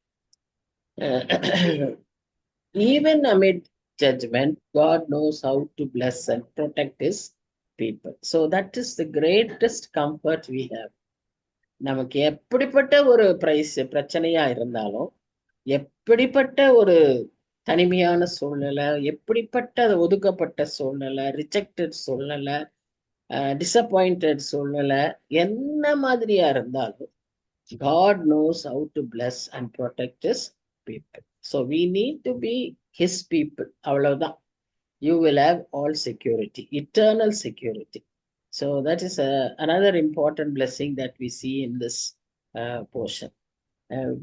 Even amid judgment, God knows how to bless and protect His people. So that is the greatest comfort we have. நமக்கு எப்படிப்பட்ட ஒரு பிரச்சனையா இருந்தாலும், எப்படிப்பட்ட ஒரு தனிமையான சூழ்நிலை, எப்படிப்பட்ட ஒதுக்கப்பட்ட சூழ்நிலை, ரிஜெக்டட் சூழ்நிலை, டிசப்பாயிண்டட் சூழ்நிலை, என்ன மாதிரியா இருந்தாலும் God knows how to bless and protect His people. So we need to be His people. அவ்வளவுதான். You will have all security, eternal security. So that is another important blessing that we see in this portion.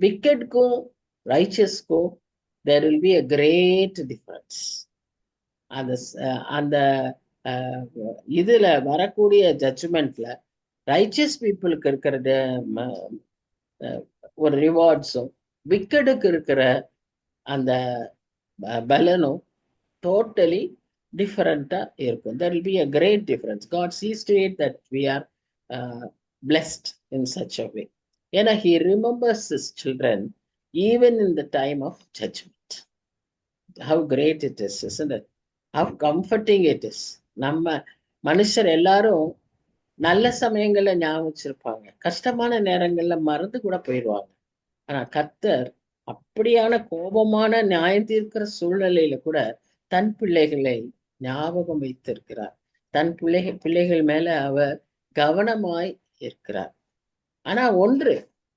Wicked-க்கும் righteous-க்கும் there will be a great difference. அந்த இதுல வரக்கூடிய ஜட்ஜ்மெண்ட்ல ரைச்சியஸ் பீப்புளுக்கு இருக்கிற ஒரு ரிவார்ட்ஸும், விக்கெடுக்கு இருக்கிற அந்த பலனும் டோட்டலி டிஃபரெண்டா இருக்கும். There will be a great difference. God sees to it that we are blessed in such a way. ஏன்னா he remembers his children even in the time of judgment. How great it is, isn't it? How comforting it is. நம்ம மனுஷர் எல்லாரும் நல்ல சமயங்கள்ல ஞாபகம் வச்சிருப்பாங்க, கஷ்டமான நேரங்கள்ல மறந்து கூட போயிடுவாங்க. ஆனா கர்த்தர் அப்படியான கோபமான நியாயம் தீர்க்கிற சூழ்நிலையில கூட தன் பிள்ளைகளை ஞாபகம் வைத்திருக்கிறார். தன் பிள்ளைகள் மேல அவர் கவனமாய் இருக்கிறார். ஆனா ஒன்று,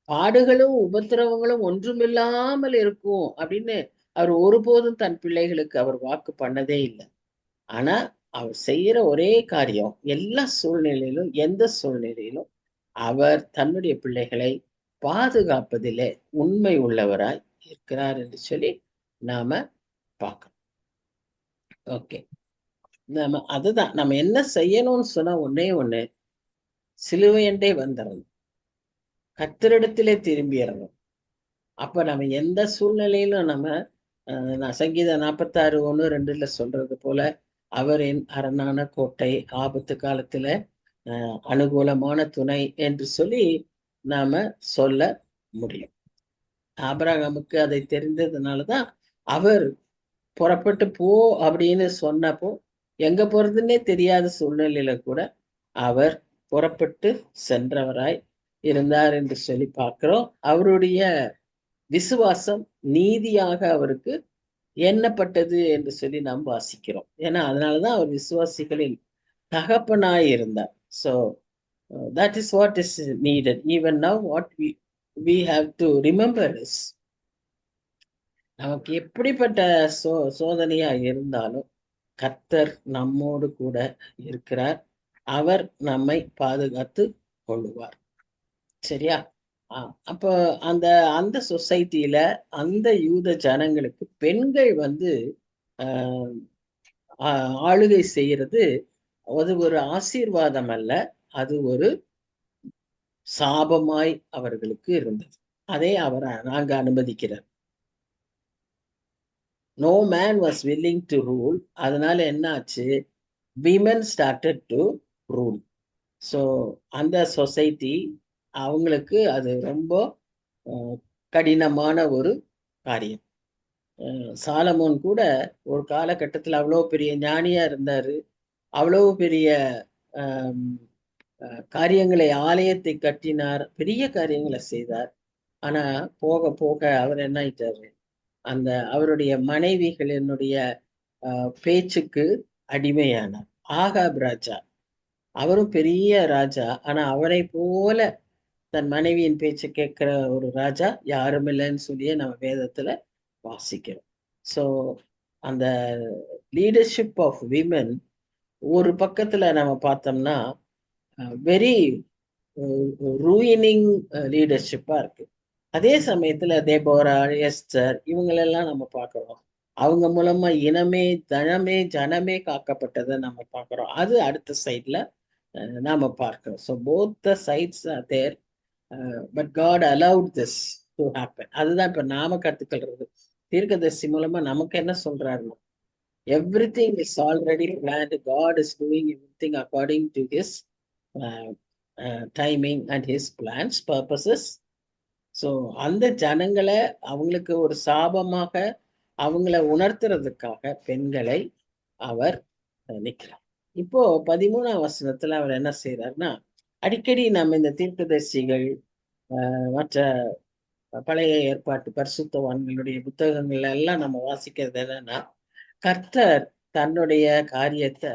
பாடுகளும் உபத்திரவங்களும் ஒன்றுமில்லாமல் இருக்கும் அப்படின்னு அவர் ஒருபோதும் தன் பிள்ளைகளுக்கு அவர் வாக்கு பண்ணதே இல்லை. ஆனா அவர் செய்யற ஒரே காரியம், எல்லா சூழ்நிலையிலும் எந்த சூழ்நிலையிலும் அவர் தன்னுடைய பிள்ளைகளை பாதுகாப்பதிலே உண்மை உள்ளவராய் இருக்கிறார் என்று சொல்லி நாம பார்க்கணும். ஓகே, அதுதான் நம்ம என்ன செய்யணும்னு சொன்னா ஒன்னே ஒண்ணு, சிலுவையண்டே வந்துடணும், கர்த்தரிடத்திலே திரும்பிடணும். அப்ப நம்ம எந்த சூழ்நிலையிலும் நம்ம நான் சங்கீதம் 46:1-2 சொல்றது போல, அவர் என் அரணான கோட்டை, ஆபத்து காலத்துல அனுகூலமான துணை என்று சொல்லி நாம சொல்ல முடியும். ஆபிரகாமுக்கு அதை தெரிந்ததுனாலதான் அவர் புறப்பட்டு போ அப்படின்னு சொன்னப்போ, எங்க போறதுன்னே தெரியாத சூழ்நிலையில கூட அவர் புறப்பட்டு சென்றவராய் இருந்தார் என்று சொல்லி பார்க்கிறோம். அவருடைய விசுவாசம் நீதியாக அவருக்கு எண்ணப்பட்டது என்று சொல்லி நாம் வாசிக்கிறோம். ஏன்னா அதனாலதான் அவர் விசுவாசிகளில் தகப்பனாய் இருந்தார். So that is what is needed. Even now what we have to remember is, நமக்கு எப்படிப்பட்ட சோதனையா இருந்தாலும் கர்த்தர் நம்மோடு கூட இருக்கிறார். அவர் நம்மை பாதுகாத்து கொள்ளுவார். சரியா? அப்போ அந்த அந்த சொசைட்டில அந்த யூத ஜனங்களுக்கு பெண்கள் வந்து ஆளுகை செய்யறது அது ஒரு ஆசீர்வாதம் அல்ல, அது ஒரு சாபமாய் அவர்களுக்கு இருந்தது. அதை அவர் நாங்க அனுமதிக்கிறார். No man was willing to rule. அதனால என்ன ஆச்சு, women started to rule. So அந்த சொசைட்டி அவங்களுக்கு அது ரொம்ப கடினமான ஒரு காரியம். சாலமோன் கூட ஒரு காலகட்டத்தில் அவ்வளோ பெரிய ஞானியா இருந்தாரு, அவ்வளவு பெரிய காரியங்களை, ஆலயத்தை கட்டினார், பெரிய காரியங்களை செய்தார். ஆனா போக போக அவர் என்ன ஆயிட்டாரு, அந்த அவருடைய மனைவிகளினுடைய பேச்சுக்கு அடிமையானார். ஆகாப் ராஜா, அவரும் பெரிய ராஜா, ஆனா அவரை போல தன் மனைவியின் பேச்சு கேட்கிற ஒரு ராஜா யாரும் இல்லைன்னு சொல்லியே நம்ம வேதத்துல வாசிக்கிறோம். ஸோ அந்த லீடர்ஷிப் ஆஃப் விமன் ஒரு பக்கத்துல நம்ம பார்த்தோம்னா வெரி ரூயினிங் லீடர்ஷிப்பா இருக்கு. அதே சமயத்துல தேபோரா, எஸ்தர் இவங்களெல்லாம் நம்ம பார்க்கிறோம். அவங்க மூலமா இனமே ஜனமே காக்கப்பட்டதை நம்ம பார்க்கிறோம். அது அடுத்த சைட்ல நாம பார்க்கிறோம். So both the sides are there, but God allowed this to happen. அதுதான் இப்ப நாம கத்துக்கிறது. தீர்க்கதரிசி மூலமா நமக்கு என்ன சொல்றாருன்னா, everything is already planned. God is doing everything according to his timing and his plans, purposes. So அந்த ஜனங்களை அவங்களுக்கு ஒரு சாபமாக அவங்கள உணர்த்துறதுக்காக பெண்களை அவர் நிற்கிறார். இப்போ 13ஆம் வசனத்துல அவர் என்ன செய்யறாருன்னா, அடிக்கடி நம்ம இந்த தீர்க்கதரிசிகள் மற்ற பழைய ஏற்பாட்டு பரிசுத்தவான்களுடைய புத்தகங்கள்ல எல்லாம் நம்ம வாசிக்கிறது என்னன்னா, கர்த்தர் தன்னுடைய காரியத்தை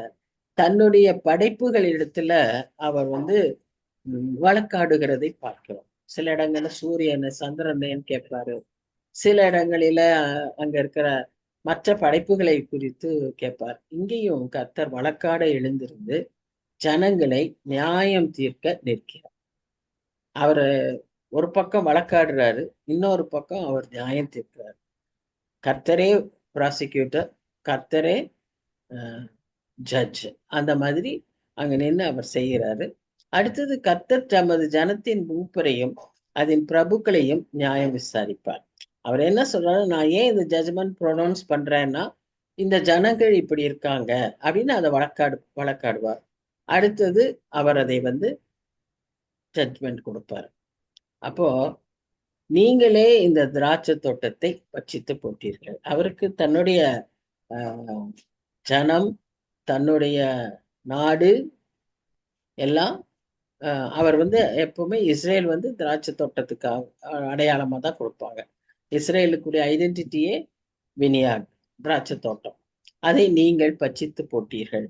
தன்னுடைய படைப்புகளிடத்துல அவர் வந்து வழக்காடுகிறதை பார்க்கிறோம். சில இடங்கள்ல சூரியன் சந்திரன் கேட்பாரு, சில இடங்களில அங்க இருக்கிற மற்ற படைப்புகளை குறித்து கேட்பார். இங்கேயும் கர்த்தர் வழக்காட எழுந்திருந்து ஜனங்களை நியாயம் தீர்க்க நிற்கிறார். அவரு ஒரு பக்கம் வழக்காடுறாரு, இன்னொரு பக்கம் அவர் நியாயம் தீர்க்கிறார். கர்த்தரே ப்ராசிக்யூட்டர், கர்த்தரே ஜட்ஜ், அந்த மாதிரி அங்க நின்று அவர் செய்கிறாரு. அடுத்தது கர்த்தர் தமது ஜனத்தின் மூப்பரையும் அதன் பிரபுக்களையும் நியாயம் விசாரிப்பார். அவர் என்ன சொல்றாரு, நான் ஏன் இந்த ஜட்ஜ்மெண்ட் ப்ரொனவுன்ஸ் பண்றேன்னா இந்த ஜனங்கள் இப்படி இருக்காங்க அப்படின்னு அதை வழக்காடுவார். அடுத்தது அவர் அதை வந்து ஜட்ஜ்மெண்ட் கொடுப்பார். அப்போ நீங்களே இந்த திராட்சை தோட்டத்தை பட்சித்து போட்டீர்கள். அவருக்கு தன்னுடைய ஜனம், தன்னுடைய நாடு எல்லாம் அவர் வந்து எப்பவுமே இஸ்ரேல் வந்து திராட்சை தோட்டத்துக்கு அடையாளமா தான் கொடுப்பாங்க. இஸ்ரேலுக்குரிய ஐடென்டிட்டியே வினியாட், திராட்சை தோட்டம். அதை நீங்கள் பட்சித்து போட்டீர்கள்.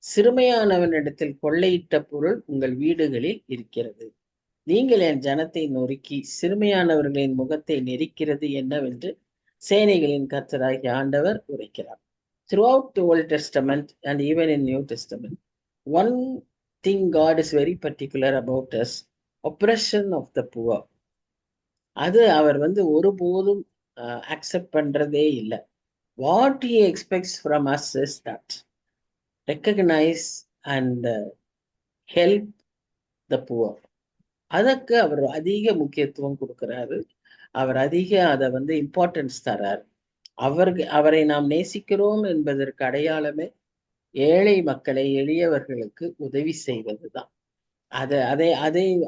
சிறுமையானவனிடத்தில் கொள்ளையிட்ட பொருள் உங்கள் வீடுகளில் இருக்கிறது. நீங்கள் என் ஜனத்தை நொறுக்கி சிறுமையானவர்களின் முகத்தை நெரிக்கிறது என்னவென்று சேனைகளின் கர்த்தராகிய ஆண்டவர் உரைக்கிறார். Throughout the Old Testament and even in New Testament, one thing God is very particular about is oppression of the poor. அது அவர் வந்து ஒருபோதும் அக்செப்ட் பண்றதே இல்லை. What he expects from us is that recognise and help the poor. அதற்கு அவர் அதிக முக்கியத்துவம் கொடுக்கிறாரு. அவர் அதிக அதை வந்து இம்பார்ட்டன்ஸ் தரார். அவரை நாம் நேசிக்கிறோம் என்பதற்கு அடையாளமே ஏழை மக்களை, எளியவர்களுக்கு உதவி செய்வதுதான்.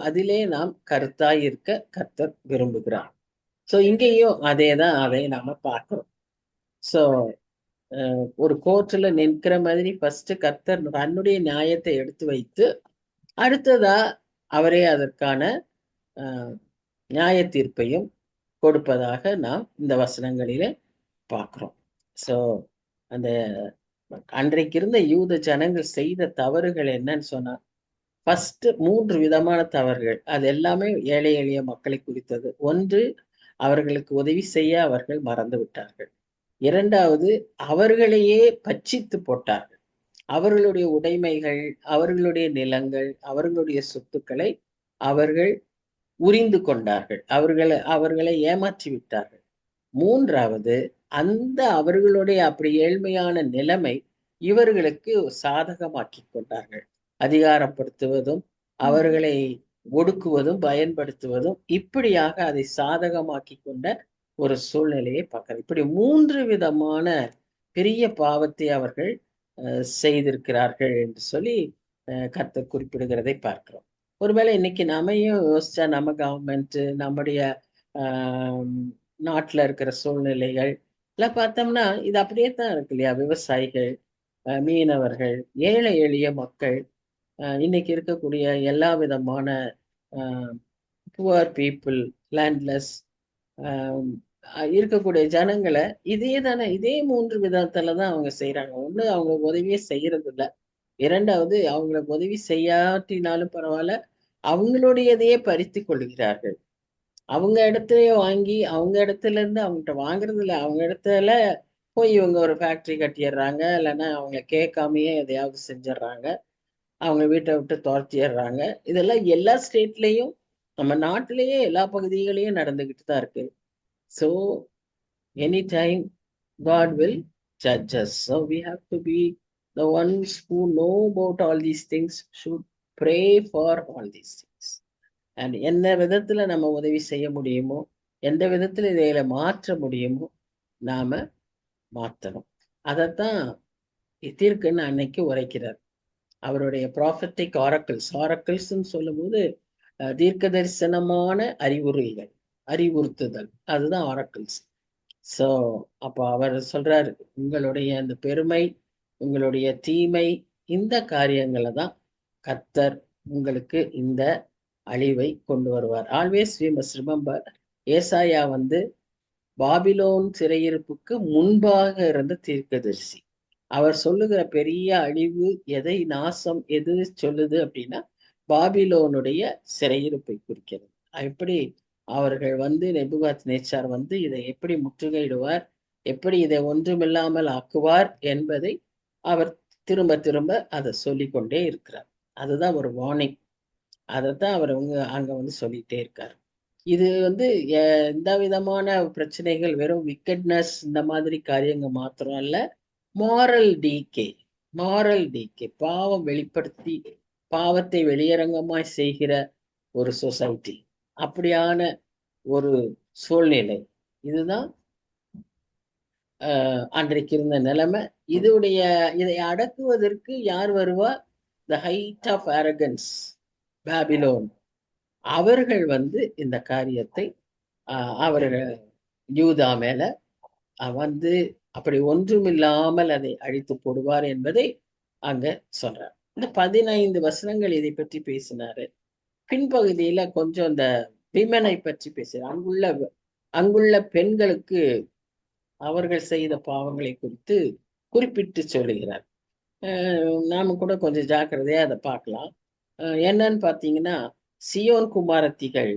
அதிலே நாம் கருத்தாய் இருக்க கர்த்தர் விரும்புகிறார். சோ இங்கேயும் அதேதான், அதை நாம பார்க்கிறோம். சோ ஒரு கோர்ட்ல நிற்கிற மாதிரி ஃபர்ஸ்ட் கர்த்தர் தன்னுடைய நியாயத்தை எடுத்து வைத்து, அடுத்ததா அவரே அதற்கான நியாய தீர்ப்பையும் கொடுப்பதாக நாம் இந்த வசனங்களிலே பார்க்கிறோம். சோ அந்த அன்றைக்கு இருந்த யூத ஜனங்கள் செய்த தவறுகள் என்னன்னு சொன்னா, ஃபர்ஸ்ட் 3 விதமான தவறுகள். அது எல்லாமே ஏழை எளிய மக்களை குறித்தது. ஒன்று, அவர்களுக்கு உதவி செய்ய அவர்கள் மறந்து விட்டார்கள். இரண்டாவது, அவர்களையே பட்சித்து போட்டார்கள். அவர்களுடைய உடைமைகள், அவர்களுடைய நிலங்கள், அவர்களுடைய சொத்துக்களை அவர்கள் உரிந்து கொண்டார்கள். அவர்களை ஏமாற்றி விட்டார்கள். மூன்றாவது, அந்த அவர்களுடைய அப்படி ஏழ்மையான நிலைமை இவர்களுக்கு சாதகமாக்கி கொண்டார்கள். அதிகாரப்படுத்துவதும், அவர்களை ஒடுக்குவதும், பயன்படுத்துவதும், இப்படியாக அதை சாதகமாக்கி கொண்ட ஒரு சூழ்நிலையை பார்க்கிறோம். இப்படி 3 விதமான பெரிய பாவத்தை அவர்கள் செய்திருக்கிறார்கள் என்று சொல்லி கர்த்தர் குறிப்பிடுகிறதை பார்க்கிறோம். ஒருவேளை இன்னைக்கு நம்மையும் யோசிச்சா, நம்ம கவர்மெண்ட், நம்முடைய நாட்டுல இருக்கிற சூழ்நிலைகள் எல்லாம் பார்த்தோம்னா இது அப்படியே தான் இருக்கு இல்லையா? விவசாயிகள், மீனவர்கள், ஏழை எளிய மக்கள், இன்னைக்கு இருக்கக்கூடிய எல்லா விதமான புவர் பீப்புள், லேண்ட்லெஸ் இருக்கக்கூடிய ஜனங்களை இதே 3 விதத்துல தான் அவங்க செய்யறாங்க. ஒண்ணு, அவங்களுக்கு உதவியே செய்யறது இல்லை. இரண்டாவது, அவங்களுக்கு உதவி செய்யாட்டினாலும் பரவாயில்ல, அவங்களுடையதையே பறித்து கொள்கிறார்கள். அவங்க இடத்துலயே வாங்கி, அவங்க இடத்துல இருந்து அவங்ககிட்ட வாங்குறது இல்லை, அவங்க இடத்துல போய் இவங்க ஒரு ஃபேக்டரி கட்டிடுறாங்க, இல்லைன்னா அவங்க கேட்காமையே எதையாவது செஞ்சிடறாங்க, அவங்க வீட்டை விட்டு துரத்திடுறாங்க. இதெல்லாம் எல்லா ஸ்டேட்லயும், நம்ம நாட்டிலேயே எல்லா பகுதிகளையும் நடந்துகிட்டு தான் இருக்கு. So any time God will judge us. So we have to be the ones who know about all these things, should pray for all these things. And எந்த விதத்துல நம்ம உதவி செய்ய முடியுமோ, எந்த விதத்துல இதையில மாற்ற முடியுமோ நாம மாற்றணும். அதைத்தான் தீர்க்கன்னு அன்னைக்கு உரைக்கிறார். அவருடைய ப்ராஃபட்டிக் ஆரக்கிள்ஸ்ன்னு சொல்லும்போது தீர்க்க தரிசனமான அறிவுறுத்துதல், அதுதான் ஆரக்கிள்ஸ். ஸோ அப்போ அவர் சொல்றாரு, உங்களுடைய அந்த பெருமை, உங்களுடைய தீமை, இந்த காரியங்களை தான் கர்த்தர் உங்களுக்கு இந்த அழிவை கொண்டு வருவார். ஆல்வேஸ் வி மஸ்ட் ரிமெம்பர், ஏசாயா பாபிலோன் சிறையிருப்புக்கு முன்பாக இருந்த தீர்க்கதரிசி. அவர் சொல்லுகிற பெரிய அழிவு எதை, நாசம் எது சொல்லுது அப்படின்னா, பாபிலோனுடைய சிறையிருப்பை குறிக்கிறது. எப்படி அவர்கள் நெபுகாத் நேச்சார் இதை எப்படி முற்றுகையிடுவார், எப்படி இதை ஒன்றுமில்லாமல் ஆக்குவார் என்பதை அவர் திரும்ப திரும்ப அதை சொல்லிக்கொண்டே இருக்கிறார். அதுதான் ஒரு வார்னிங். அதைத்தான் அவர் அங்க சொல்லிட்டே இருக்கார். இது எந்த விதமான பிரச்சனைகள், வெறும் விக்கெட்னஸ் இந்த மாதிரி காரியங்கள் மாத்திரம் அல்ல, மாரல் டீகே, பாவம் வெளிப்படுத்தி பாவத்தை வெளியரங்கமாய் செய்கிற ஒரு சொசைட்டி, அப்படியான ஒரு சூழ்நிலை. இதுதான் அன்றைக்கு இருந்த நிலைமை. இதை அடக்குவதற்கு யார் வருவா? The height of arrogance, Babylon. அவர்கள் இந்த காரியத்தை அவர்கள் யூதா மேல அப்படி ஒன்றுமில்லாமல் அதை அழித்து போடுவார் என்பதை அங்க சொல்றார். இந்த 15 வசனங்கள் இதை பற்றி பேசினாரு. பின்பகுதியில கொஞ்சம் இந்த விமனை பற்றி பேசுறார். அங்குள்ள பெண்களுக்கு அவர்கள் செய்த பாவங்களை குறித்து குறிப்பிட்டு சொல்லுகிறார். நாம கூட கொஞ்சம் ஜாக்கிரதையா அதை பார்க்கலாம். என்னன்னு பாத்தீங்கன்னா, சியோன் குமாரத்திகள்,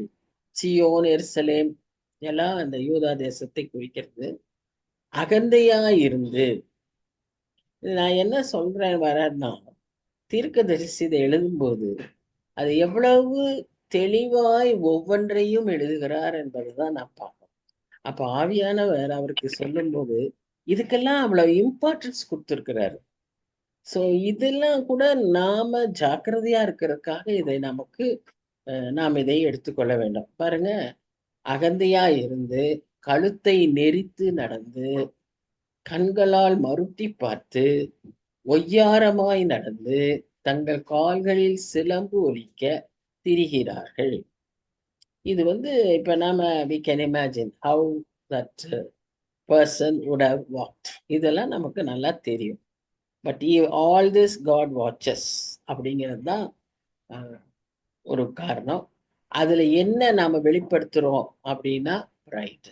சியோன், எருசலேம் எல்லாம் அந்த யூதா தேசத்தை குறிக்கிறது. அகந்தையா இருந்து, நான் என்ன சொல்றேன் வரேன்னா, தீர்க்கதரிசி இதை எழுதும்போது அது எவ்வளவு தெளிவாய் ஒவ்வொன்றையும் எழுதுகிறார் என்பதுதான் நான் பார்ப்போம். அப்ப ஆவியானவர் அவருக்கு சொல்லும் போது இதுக்கெல்லாம் அவ்வளவு இம்பார்ட்டன்ஸ் கொடுத்திருக்கிறாரு. சோ இதெல்லாம் கூட நாம ஜாக்கிரதையா இருக்கிறதுக்காக இதை நமக்கு நாம் இதை எடுத்துக்கொள்ள வேண்டும். பாருங்க, அகந்தையா இருந்து கழுத்தை நெரித்து நடந்து கண்களால் மருட்டி பார்த்து ஒய்யாரமாய் நடந்து தங்கள் கால்களில் சிலம்பு ஒலிக்க திரிகிறார்கள். இது இப்ப நாம we can imagine how that person would have walked. இதெல்லாம் நமக்கு நல்லா தெரியும். But all this God watches அப்படிங்கிறது தான் ஒரு காரணம். அதுல என்ன நாம வெளிப்படுத்துறோம் அப்படின்னா ரைட்,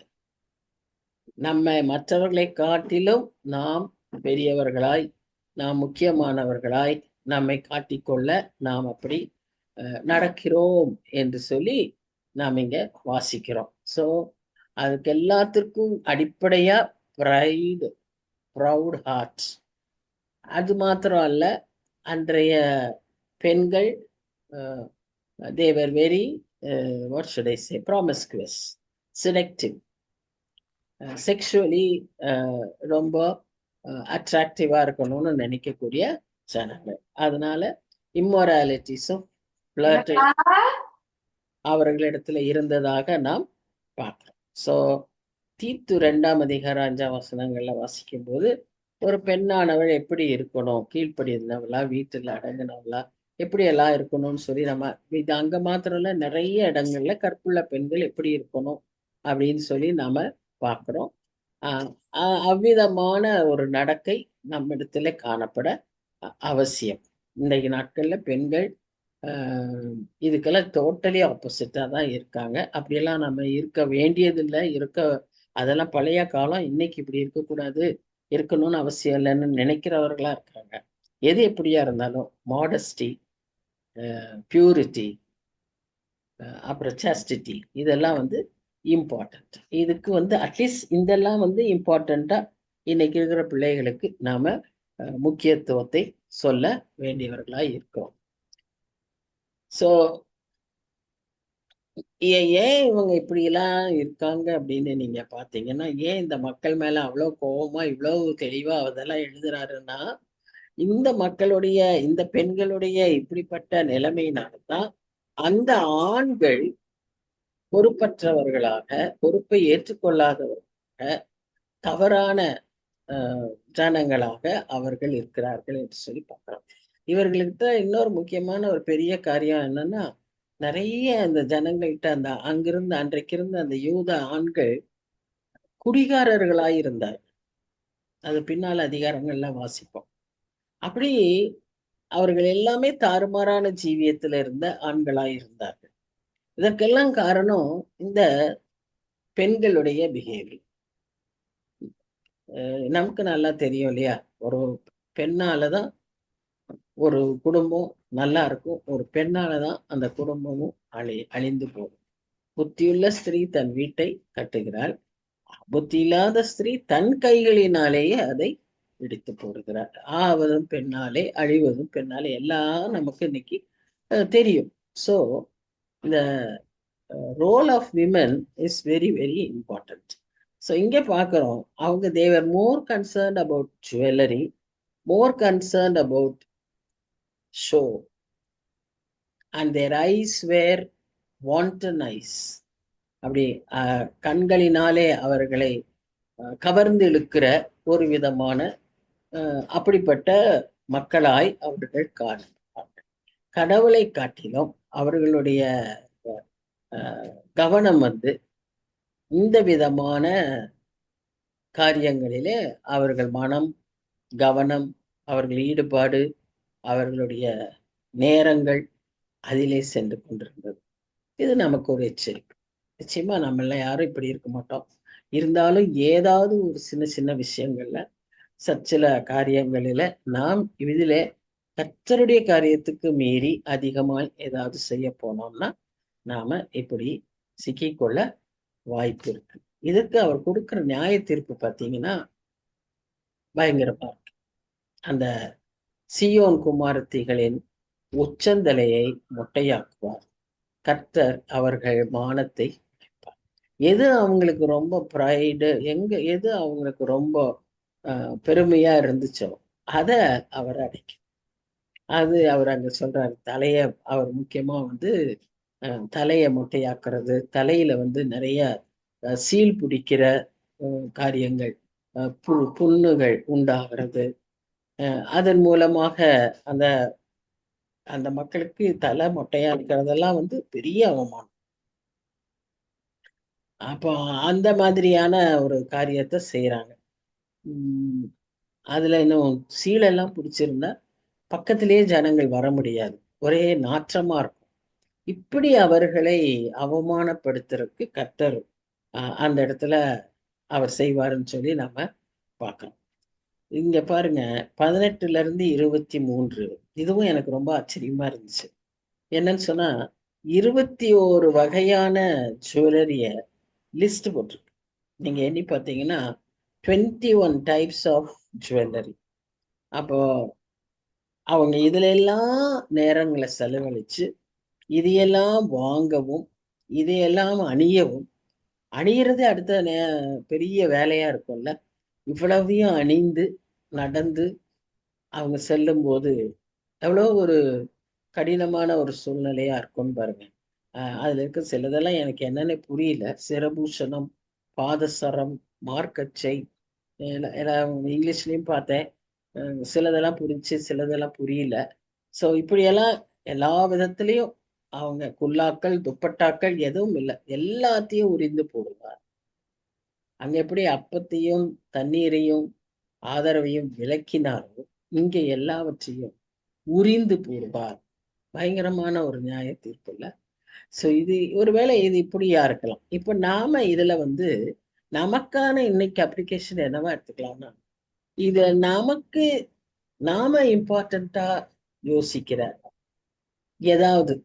நம்ம மற்றவர்களை காட்டிலும் நாம் பெரியவர்களாய், நாம் முக்கியமானவர்களாய் நம்மை காட்டிக்கொள்ள நாம் அப்படி நடக்கிறோம் என்று சொல்லி நாம் இங்க வாசிக்கிறோம். ஸோ அதுக்கு எல்லாத்திற்கும் அடிப்படையா ப்ரௌட் ஹார்ட். அது மாத்திரம் அல்ல, அன்றைய பெண்கள் they were very what should I say promiscuous, selective, sexually ரொம்ப அட்ராக்டிவா இருக்கணும்னு நினைக்கக்கூடிய ஜனங்கள். அதனால இம்மொராலிட்டிஸும் அவர்களிடத்துல இருந்ததாக நாம் பார்க்கிறோம். ஸோ தீத்து 2ஆம் அதிகாரம் 5ஆம் வசனங்கள்ல வாசிக்கும் போது ஒரு பெண்ணானவள் எப்படி இருக்கணும், கீழ்ப்படிந்தவளா, வீட்டுல அடங்கினவளா, எப்படி எல்லாம் இருக்கணும்னு சொல்லி நம்ம இது அங்க மாத்திரம் இல்ல, நிறைய இடங்கள்ல கற்புள்ள பெண்கள் எப்படி இருக்கணும் அப்படின்னு சொல்லி நாம பார்க்கிறோம். அவ்விதமான ஒரு நடக்கை நம்மிடத்துல காணப்பட அவசியம். இன்றைக்கு நாட்கள்ல பெண்கள் இதுக்கெல்லாம் டோட்டலி ஆப்போசிட்டா தான் இருக்காங்க. அப்படியெல்லாம் நம்ம இருக்க வேண்டியதில்லை, அதெல்லாம் பழைய காலம். இன்னைக்கு இப்படி இருக்கக்கூடாது, இருக்கணும்னு அவசியம் இல்லைன்னு நினைக்கிறவர்களா இருக்காங்க. எது எப்படியா இருந்தாலும் மாடஸ்டி, பியூரிட்டி, அப்புறம் சாஸ்டிட்டி, இதெல்லாம் இம்பார்ட்டன்ட். இதுக்கு அட்லீஸ்ட் இதெல்லாம் இம்பார்ட்டண்டா இன்னைக்கு இருக்கிற பிள்ளைகளுக்கு நாம முக்கியத்துவத்தை சொல்ல வேண்டியவர்களா இருக்கிறோம். ஸோ ஏன் இவங்க இப்படி எல்லாம் இருக்காங்க அப்படின்னு நீங்க பாத்தீங்கன்னா, ஏன் இந்த மக்கள் மேல அவ்வளவு கோபமா இவ்வளவு தெளிவா அதெல்லாம் எழுதுறாருன்னா, இந்த மக்களுடைய, இந்த பெண்களுடைய இப்படிப்பட்ட நிலைமையினால்தான் அந்த ஆண்கள் பொறுப்பற்றவர்களாக, பொறுப்பை ஏற்றுக்கொள்ளாதவர்களாக, தவறான ஜனங்களாக அவர்கள் இருக்கிறார்கள் என்று சொல்லி பார்க்கிறோம். இவர்கள்கிட்ட இன்னொரு முக்கியமான ஒரு பெரிய காரியம் என்னன்னா, நிறைய அந்த ஜனங்கள்கிட்ட அன்றைக்கு இருந்த அந்த யூத ஆண்கள் குடிகாரர்களாய் இருந்தார்கள். அது பின்னால் அதிகாரங்கள்லாம் வாசிப்போம். அப்படி அவர்கள் எல்லாமே தாறுமாறான ஜீவியத்துல இருந்த ஆண்களாய் இருந்தார்கள். இதற்கெல்லாம் காரணம் இந்த பெண்களுடைய பிஹேவியர். நமக்கு நல்லா தெரியும் இல்லையா, ஒரு பெண்ணாலதான் ஒரு குடும்பம் நல்லா இருக்கும், ஒரு பெண்ணாலதான் அந்த குடும்பமும் அழிந்து போகும். புத்தியுள்ள ஸ்திரீ தன் வீட்டை கட்டுகிறாள், புத்தி இல்லாத ஸ்திரீ தன் கைகளினாலேயே அதை இடித்து போடுகிறார். ஆவதும் பெண்ணாலே, அழிவதும் பெண்ணாலே, எல்லாம் நமக்கு இன்னைக்கு தெரியும். ஸோ இந்த role of women is very very important. So இங்க பார்க்கிறோம், அவங்க they were more concerned about jewellery, more concerned about show, and their eyes were wanton eyes. அப்படி கண்களினாலே அவர்களை கவர்ந்து இழுக்கிற ஒரு விதமான அப்படிப்பட்ட மக்களாய் அவர்கள் காணப்படுவார்கள். கடவுளை காட்டிலும் அவர்களுடைய கவனம் இந்த விதமான காரியங்களிலே அவர்கள் மனம், கவனம், அவர்கள் ஈடுபாடு, அவர்களுடைய நேரங்கள் அதிலே சென்று கொண்டிருந்தது. இது நமக்கு ஒரு எச்சரிக்கை. நிச்சயமா நம்ம எல்லாம் யாரும் இப்படி இருக்க மாட்டோம். இருந்தாலும் ஏதாவது ஒரு சின்ன சின்ன விஷயங்கள்ல, சில காரியங்களில நாம் இதிலே கர்த்தருடைய காரியத்துக்கு மீறி அதிகமாய் ஏதாவது செய்ய போனோம்னா நாம இப்படி சிக்கிக்கொள்ள வாய்ப்பு இருக்கு. இதற்கு அவர் கொடுக்கிற நியாய தீர்ப்பு பார்த்தீங்கன்னா பயங்கரமா இருக்கு. அந்த சீயோன் குமாரத்திகளின் உச்சந்தலையை மொட்டையாக்குவார், கர்த்தர் அவர்கள் மானத்தை. எது அவங்களுக்கு ரொம்ப ப்ரைடு, எது அவங்களுக்கு ரொம்ப பெருமையா இருந்துச்சோ அத அவர் அடைக்கும். அது அவர் அங்க சொல்றாரு. அவர் முக்கியமா வந்து தலைய மொட்டையாக்குறது, தலையில வந்து நிறைய சீல் பிடிக்கிற காரியங்கள், புண்ணுகள் உண்டாகிறது. அதன் மூலமாக அந்த அந்த மக்களுக்கு தலை மொட்டையா இருக்கிறதெல்லாம் வந்து பெரிய அவமானம். அப்போ அந்த மாதிரியான ஒரு காரியத்தை செய்யறாங்க. உம் அதுல இன்னும் சீலெல்லாம் பிடிச்சிருந்தா பக்கத்திலேயே ஜனங்கள் வர முடியாது. ஒரே நாற்றமா இருக்கும். இப்படி அவர்களை அவமானப்படுத்துறதுக்கு கர்த்தர் அந்த இடத்துல அவர் செய்வாருன்னு சொல்லி நம்ம பார்க்கிறோம். இங்க பாருங்க, 18ல இருந்து 23 இதுவும் எனக்கு ரொம்ப ஆச்சரியமா இருந்துச்சு. என்னன்னு சொன்னா, 21 வகையான ஜுவல்லரிய லிஸ்ட் போட்டிருக்கு. நீங்க எண்ணி பார்த்தீங்கன்னா 21 டைப்ஸ் ஆஃப் ஜுவல்லரி. அப்போ அவங்க இதுல எல்லாம் நேரங்களை செலவழிச்சு இதையெல்லாம் வாங்கவும் இதையெல்லாம் அணியவும், அணியறது அடுத்த பெரிய வேலையா இருக்கும்ல. இவ்வளவையும் அணிந்து நடந்து அவங்க செல்லும் போது எவ்வளோ ஒரு கடினமான ஒரு சூழ்நிலையா இருக்கும்னு பாருங்க. அதுல இருக்க சிலதெல்லாம் எனக்கு என்னன்னு புரியல. சிரபூஷணம், பாதசரம், மார்க்கச்சை, எல்லாம் இங்கிலீஷ்லயும் பார்த்தேன். சிலதெல்லாம் புரிஞ்சு சிலதெல்லாம் புரியல. ஸோ இப்படியெல்லாம் எல்லா விதத்திலையும் அவங்க குல்லாக்கள், துப்பட்டாக்கள் எதுவும் இல்லை, எல்லாத்தையும் உரிந்து போடுவார். அங்க எப்படி அப்பத்தையும் தண்ணீரையும் ஆதரவையும் விளக்கினாரோ, இங்க எல்லாவற்றையும் உரிந்து போடுவார். பயங்கரமான ஒரு நியாய தீர்ப்பு இல்ல. சோ இது ஒருவேளை இது இப்படியா இருக்கலாம். இப்ப நாம இதுல வந்து நமக்கான இன்னைக்கு அப்ளிகேஷன் என்னவா எடுத்துக்கலாம்னா, இது நமக்கு நாம இம்பார்ட்டண்டா யோசிக்கிற ஏதாவது,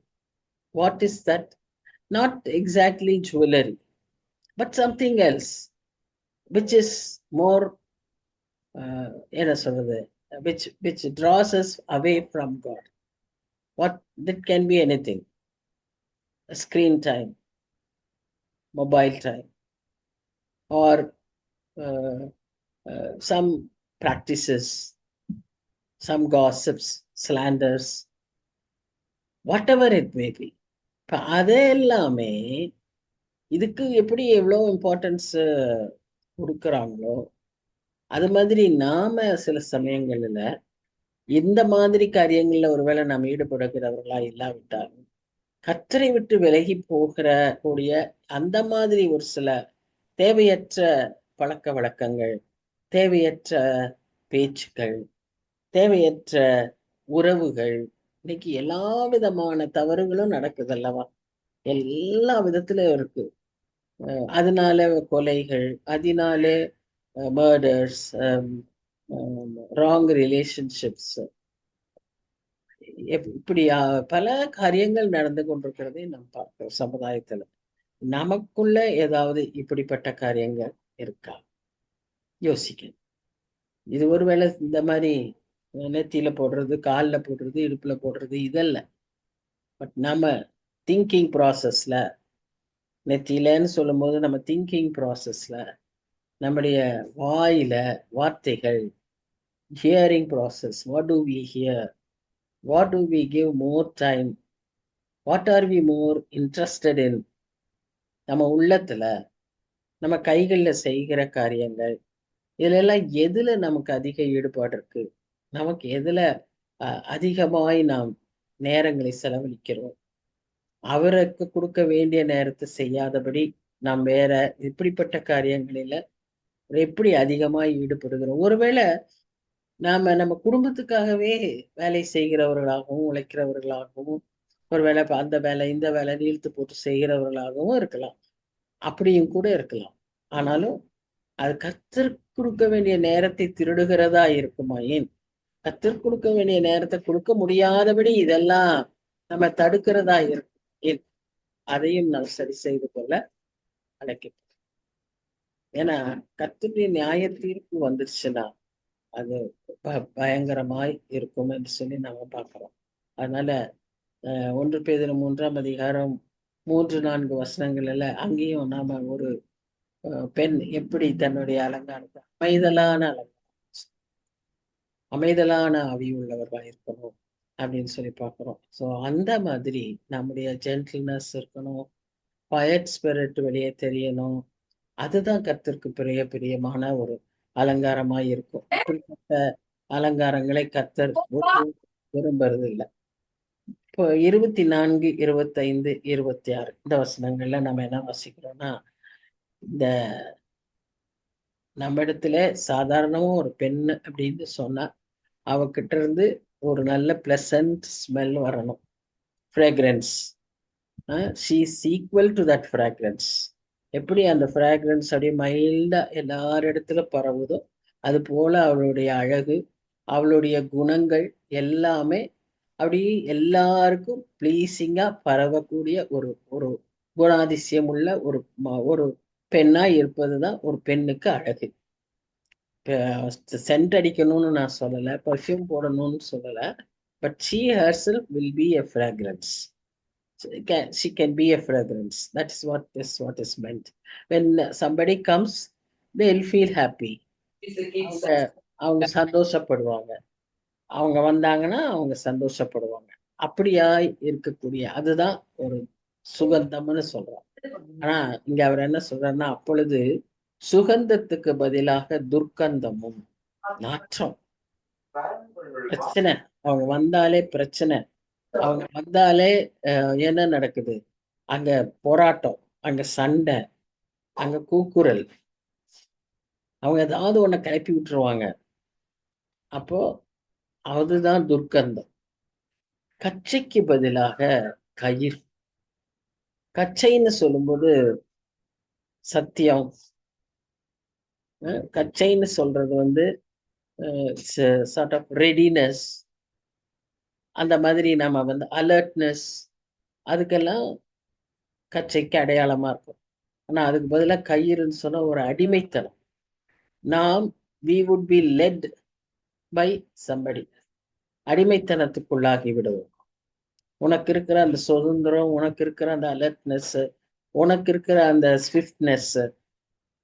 what is that, not exactly jewellery but something else which is more, என்ன சொல்றது, which draws us away from God. What that can be anything. Screen time, mobile time, or uh, some practices, some gossips, slanders, whatever it may be. இப்போ அது எல்லாமே இதுக்கு எப்படி எவ்வளோ இம்பார்ட்டன்ஸ் கொடுக்குறாங்களோ, அது மாதிரி நாம சில சமயங்கள்ல இந்த மாதிரி காரியங்கள்ல ஒருவேளை நாம் ஈடுபடுகிறவர்களா இல்லாவிட்டாலும் கத்தரை விட்டு விலகி போகிற கூடிய அந்த மாதிரி ஒரு சில தேவையற்ற பழக்க வழக்கங்கள், தேவையற்ற பேச்சுக்கள், தேவையற்ற உறவுகள், இன்னைக்கு எல்லா விதமான தவறுகளும் நடக்குது அல்லவா? எல்லா விதத்திலும் இருக்கு. அதனால கொலைகள், அதனால மர்டர்ஸ், ராங் ரிலேஷன்ஷிப்ஸ், இப்படி பல காரியங்கள் நடந்து கொண்டிருக்கிறதை நாம் பார்க்கிறோம் சமுதாயத்துல. நமக்குள்ள ஏதாவது இப்படிப்பட்ட காரியங்கள் இருக்கா? யோசிக்கணும். இது ஒருவேளை இந்த மாதிரி நெத்தியில போடுறது, காலில் போடுறது, இடுப்புல போடுறது இதல்ல. பட் நம்ம திங்கிங் ப்ராசஸ்ல, நெத்தியிலன்னு சொல்லும் போது நம்ம திங்கிங் ப்ராசஸ்ல, நம்முடைய வாயில வார்த்தைகள், hearing process, what do we hear, what do we give more time, what are we more interested in, நம்ம உள்ளத்துல நம்ம கைகள்ல செய்கிற காரியங்கள், இதுல எல்லாம் எதுல நமக்கு அதிக ஈடுபாடு இருக்கு, நமக்கு எதுல அதிகமாய் நாம் நேரங்களை செலவழிக்கிறோம், அவருக்கு கொடுக்க வேண்டிய நேரத்தை செய்யாதபடி நாம் வேற இப்படிப்பட்ட காரியங்களில எப்படி அதிகமாய் ஈடுபடுகிறோம். ஒருவேளை நம்ம குடும்பத்துக்காகவே வேலை செய்கிறவர்களாகவும் உழைக்கிறவர்களாகவும், ஒருவேளை அந்த வேலை இந்த வேலை இழுத்து போட்டு செய்கிறவர்களாகவும் இருக்கலாம். அப்படியும் கூட இருக்கலாம். ஆனாலும் அது கர்த்தர் கொடுக்க வேண்டிய நேரத்தை திருடுகிறதா இருக்குமா? ஏன் கர்த்தர் கொடுக்க வேண்டிய நேரத்தை கொடுக்க முடியாதபடி இதெல்லாம் நம்ம தடுக்கிறதா இருக்கும். ஏன் அதையும் நாம் சரி செய்து கொள்ள அழைக்கிறோம். ஏன்னா கர்த்தருடைய நியாய தீர்ப்பு வந்துருச்சுன்னா அது பயங்கரமாய் இருக்கும் என்று சொல்லி நாம பார்க்கிறோம். அதனால 1 பேதுரு 3ஆம் அதிகாரம் 3-4 வசனங்கள்ல அங்கேயும் நாம ஒரு பெண் எப்படி தன்னுடைய அலங்காரத்தை அமைதலான அலங்காரம், அமைதலான ஆவி உள்ளவர்களா இருக்கணும் அப்படின்னு சொல்லி பார்க்கிறோம். ஸோ அந்த மாதிரி நம்முடைய ஜென்டில்னஸ் இருக்கணும், குவயட் ஸ்பிரிட் வெளியே தெரியணும். அதுதான் கர்த்தருக்கு பெரிய பிரியமான ஒரு அலங்காரமா இருக்கும். அப்படிப்பட்ட அலங்காரங்களை கர்த்தர் விரும்புறது இல்லை. இப்போ 24, 25, 26 இந்த வசனங்கள்ல நம்ம என்ன வாசிக்கிறோம்னா, இந்த நம்ம இடத்துல சாதாரணமா ஒரு பெண் அப்படின்னு சொன்னா அவகிட்ட இருந்து ஒரு நல்ல பிளசன்ட் ஸ்மெல் வரணும், fragrance. She is equal to that fragrance. எப்படி அந்த ஃப்ராக்ரன்ஸ் அப்படியே மைல்டா எல்லார் இடத்துல பரவுதோ அது போல அவளுடைய அழகு, அவளுடைய குணங்கள் எல்லாமே அப்படி எல்லாருக்கும் பிளீசிங்கா பரவக்கூடிய ஒரு ஒரு குணாதிசயம் உள்ள ஒரு பெண்ணா இருப்பதுதான் ஒரு பெண்ணுக்கு அழகு. சென்ட் அடிக்கணும்னு நான் சொல்லல, பர்ஃப்யூம் போடணும்னு சொல்லல, but she herself will be a fragrance. She can be a fragrance. That is what is meant. When somebody comes, they'll feel happy. அவங்க அவங்க சந்தோஷப்படுவாங்க. அவங்க வந்தாங்கன்னா அவங்க சந்தோஷப்படுவாங்க. அப்படியா இருக்கக்கூடிய அதுதான் ஒரு சுகந்தம்னு சொல்றோம். ஆனா இங்க அவர் என்ன சொல்றாருன்னா, அப்பொழுது சுகந்தத்துக்கு பதிலாக துர்க்கந்தமும், நாற்றம், பிரச்சனை. அவங்க வந்தாலே பிரச்சனை. அவங்க வந்தாலே என்ன நடக்குது அங்க? போராட்டம், அங்க சண்டை, அங்க கூக்குரல். அவங்க ஏதாவது ஒண்ண கிளப்பி விட்டுருவாங்க. அப்போ அதுதான் துர்க்கந்தம். கச்சைக்கு பதிலாக கயிர். கச்சைன்னு சொல்லும்போது சத்தியம். கச்சைன்னு சொல்றது வந்து சார்ட் ஆஃப் ரெடினஸ், அந்த மாதிரி நம்ம வந்து அலர்ட்னஸ், அதுக்கெல்லாம் கச்சைக்கு அடையாளமா இருக்கும். ஆனா அதுக்கு பதிலாக கயிறுன்னு சொன்னா ஒரு அடிமைத்தனம். நாம் we would be led by somebody. அடிமைத்தனத்துக்குள்ளாகி விடுவோம். உனக்கு இருக்கிற அந்த சுதந்திரம், உனக்கு இருக்கிற அந்த அலர்ட்னஸ், உனக்கு இருக்கிற அந்த swiftness,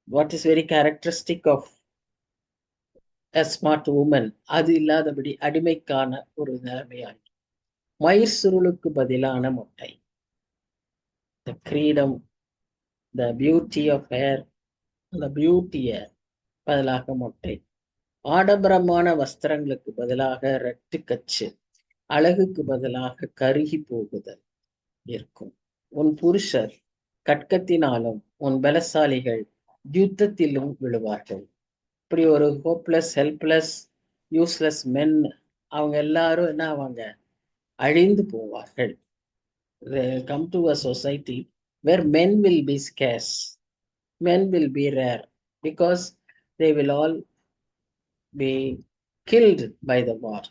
what is very characteristic of a smart woman, அது இல்லாதபடி அடிமைக்கான ஒரு நிலைமையாகும். மயிர் சுருளுக்கு பதிலான மொட்டை. The freedom, the beauty of hair, அந்த பியூட்டிய பதிலாக மொட்டை. ஆடம்பரமான வஸ்திரங்களுக்கு பதிலாக ரெட்டு கச்சு, அழகுக்கு பதிலாக கருகி போகுதல் இருக்கும். உன் புருஷர் கட்கத்தினாலும் உன் பலசாலிகள் யுத்தத்திலும் விழுவார்கள். இப்படி ஒரு ஹோப்லெஸ், ஹெல்ப்லெஸ், யூஸ்லெஸ் மென் அவங்க எல்லாரும் என்ன ஆவாங்க? அழிந்து போவார்கள். Come to a society where men will be scarce, men will be rare, because they will all be killed by the war.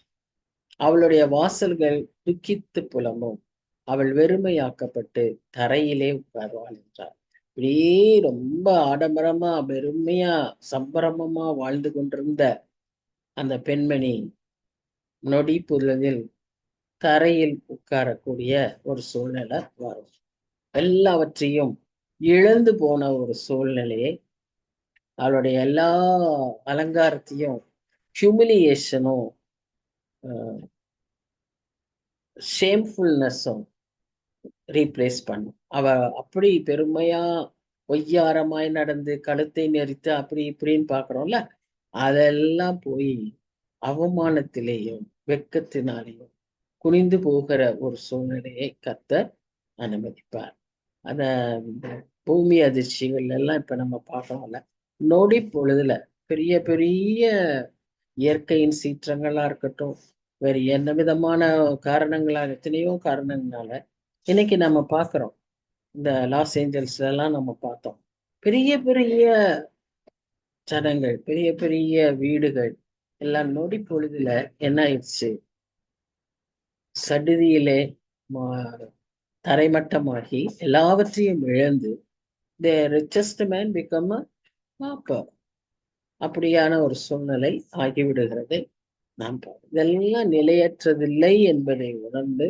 அவளுடைய வாசல்கள் துக்கித்து புலமும், அவள் வெறுமையாக்கப்பட்டு தரையிலே உட்கார்வாள் என்றார். இப்படியே ரொம்ப ஆடம்பரமா பெருமையா சம்பரமமா வாழ்ந்து கொண்டிருந்த அந்த பெண்மணி நொடி பொழுதில் தரையில் உட்காரக்கூடிய ஒரு சூழ்நிலை வரும். எல்லாவற்றையும் இழந்து போன ஒரு சூழ்நிலையை, அவளுடைய எல்லா அலங்காரத்தையும் ஹியூமிலியேஷனும் ஷேம்ஃபுல்னஸும் ரீப்ளேஸ் பண்ணும். அவ அப்படி பெருமையா ஒய்யாரமாய் நடந்து கழுத்தை நெரித்து அப்படி இப்படின்னு பாக்குறோம்ல, அதெல்லாம் போய் அவமானத்திலேயும் வெட்கத்தினாலேயும் குனிந்து போகிற ஒரு சூழ்நிலையை கர்த்தர் அனுமதிப்பார். அத பூமி அதிர்ச்சிகள் எல்லாம் இப்ப நம்ம பார்க்கறோம்ல, நொடி பொழுதுல பெரிய பெரிய இயற்கையின் சீற்றங்களா இருக்கட்டும், வேறு என்ன விதமான காரணங்களாக, எத்தனையோ காரணங்களால இன்னைக்கு நம்ம பார்க்கிறோம். இந்த லாஸ் ஏஞ்சல்ஸ்ல எல்லாம் நம்ம பார்த்தோம், பெரிய பெரிய ஜனங்கள், பெரிய பெரிய வீடுகள் எல்லாம் நொடி பொழுதுல என்ன ஆயிடுச்சு? சடுதியிலே தரைமட்டமாகி எல்லாவற்றையும் இழந்து the richest man become a pauper. அப்படியான ஒரு சூழ்நிலை ஆகிவிடுகிறதை நாம் இதெல்லாம் நிலையற்றதில்லை என்பதை உணர்ந்து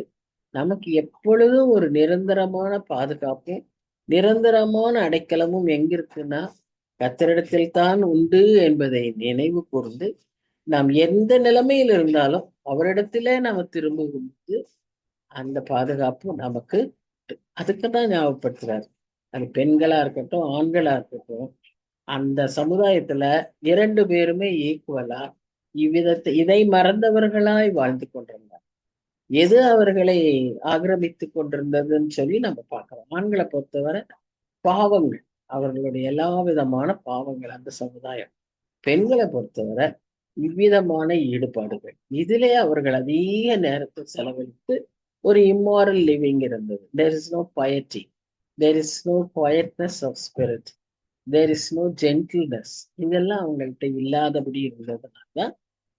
நமக்கு எப்பொழுதும் ஒரு நிரந்தரமான பாதுகாப்பும் நிரந்தரமான அடைக்கலமும் எங்கிருக்குன்னா கர்த்தரிடத்தில் தான் உண்டு என்பதை நினைவு கூர்ந்து நாம் எந்த நிலைமையில் இருந்தாலும் அவரிடத்திலே நாம திரும்பும்போது அந்த பாதுகாப்பு நமக்கு அதுக்குதான் ஞாபகப்படுத்துறாரு. அது பெண்களா இருக்கட்டும், ஆண்களா இருக்கட்டும், அந்த சமுதாயத்துல 2 பேருமே ஈக்குவலா இதை மறந்தவர்களாய் வாழ்ந்து கொண்டிருந்தார். எது அவர்களை ஆக்கிரமித்துக் கொண்டிருந்ததுன்னு சொல்லி நம்ம பார்க்கிறோம். ஆண்களை பொறுத்தவரை பாவங்கள், அவர்களுடைய எல்லா விதமான பாவங்கள் அந்த சமுதாயம். பெண்களை பொறுத்தவரை இவ்விதமான ஈடுபாடுகள். இதிலே அவர்கள் அதிக நேரத்தை செலவழித்து ஒரு இம்மாரல் லிவிங் இருந்தது. There is no piety, there is no quietness of spirit, there is no gentleness. இதெல்லாம் அவங்கள்ட்ட இல்லாதபடி இருந்ததுனால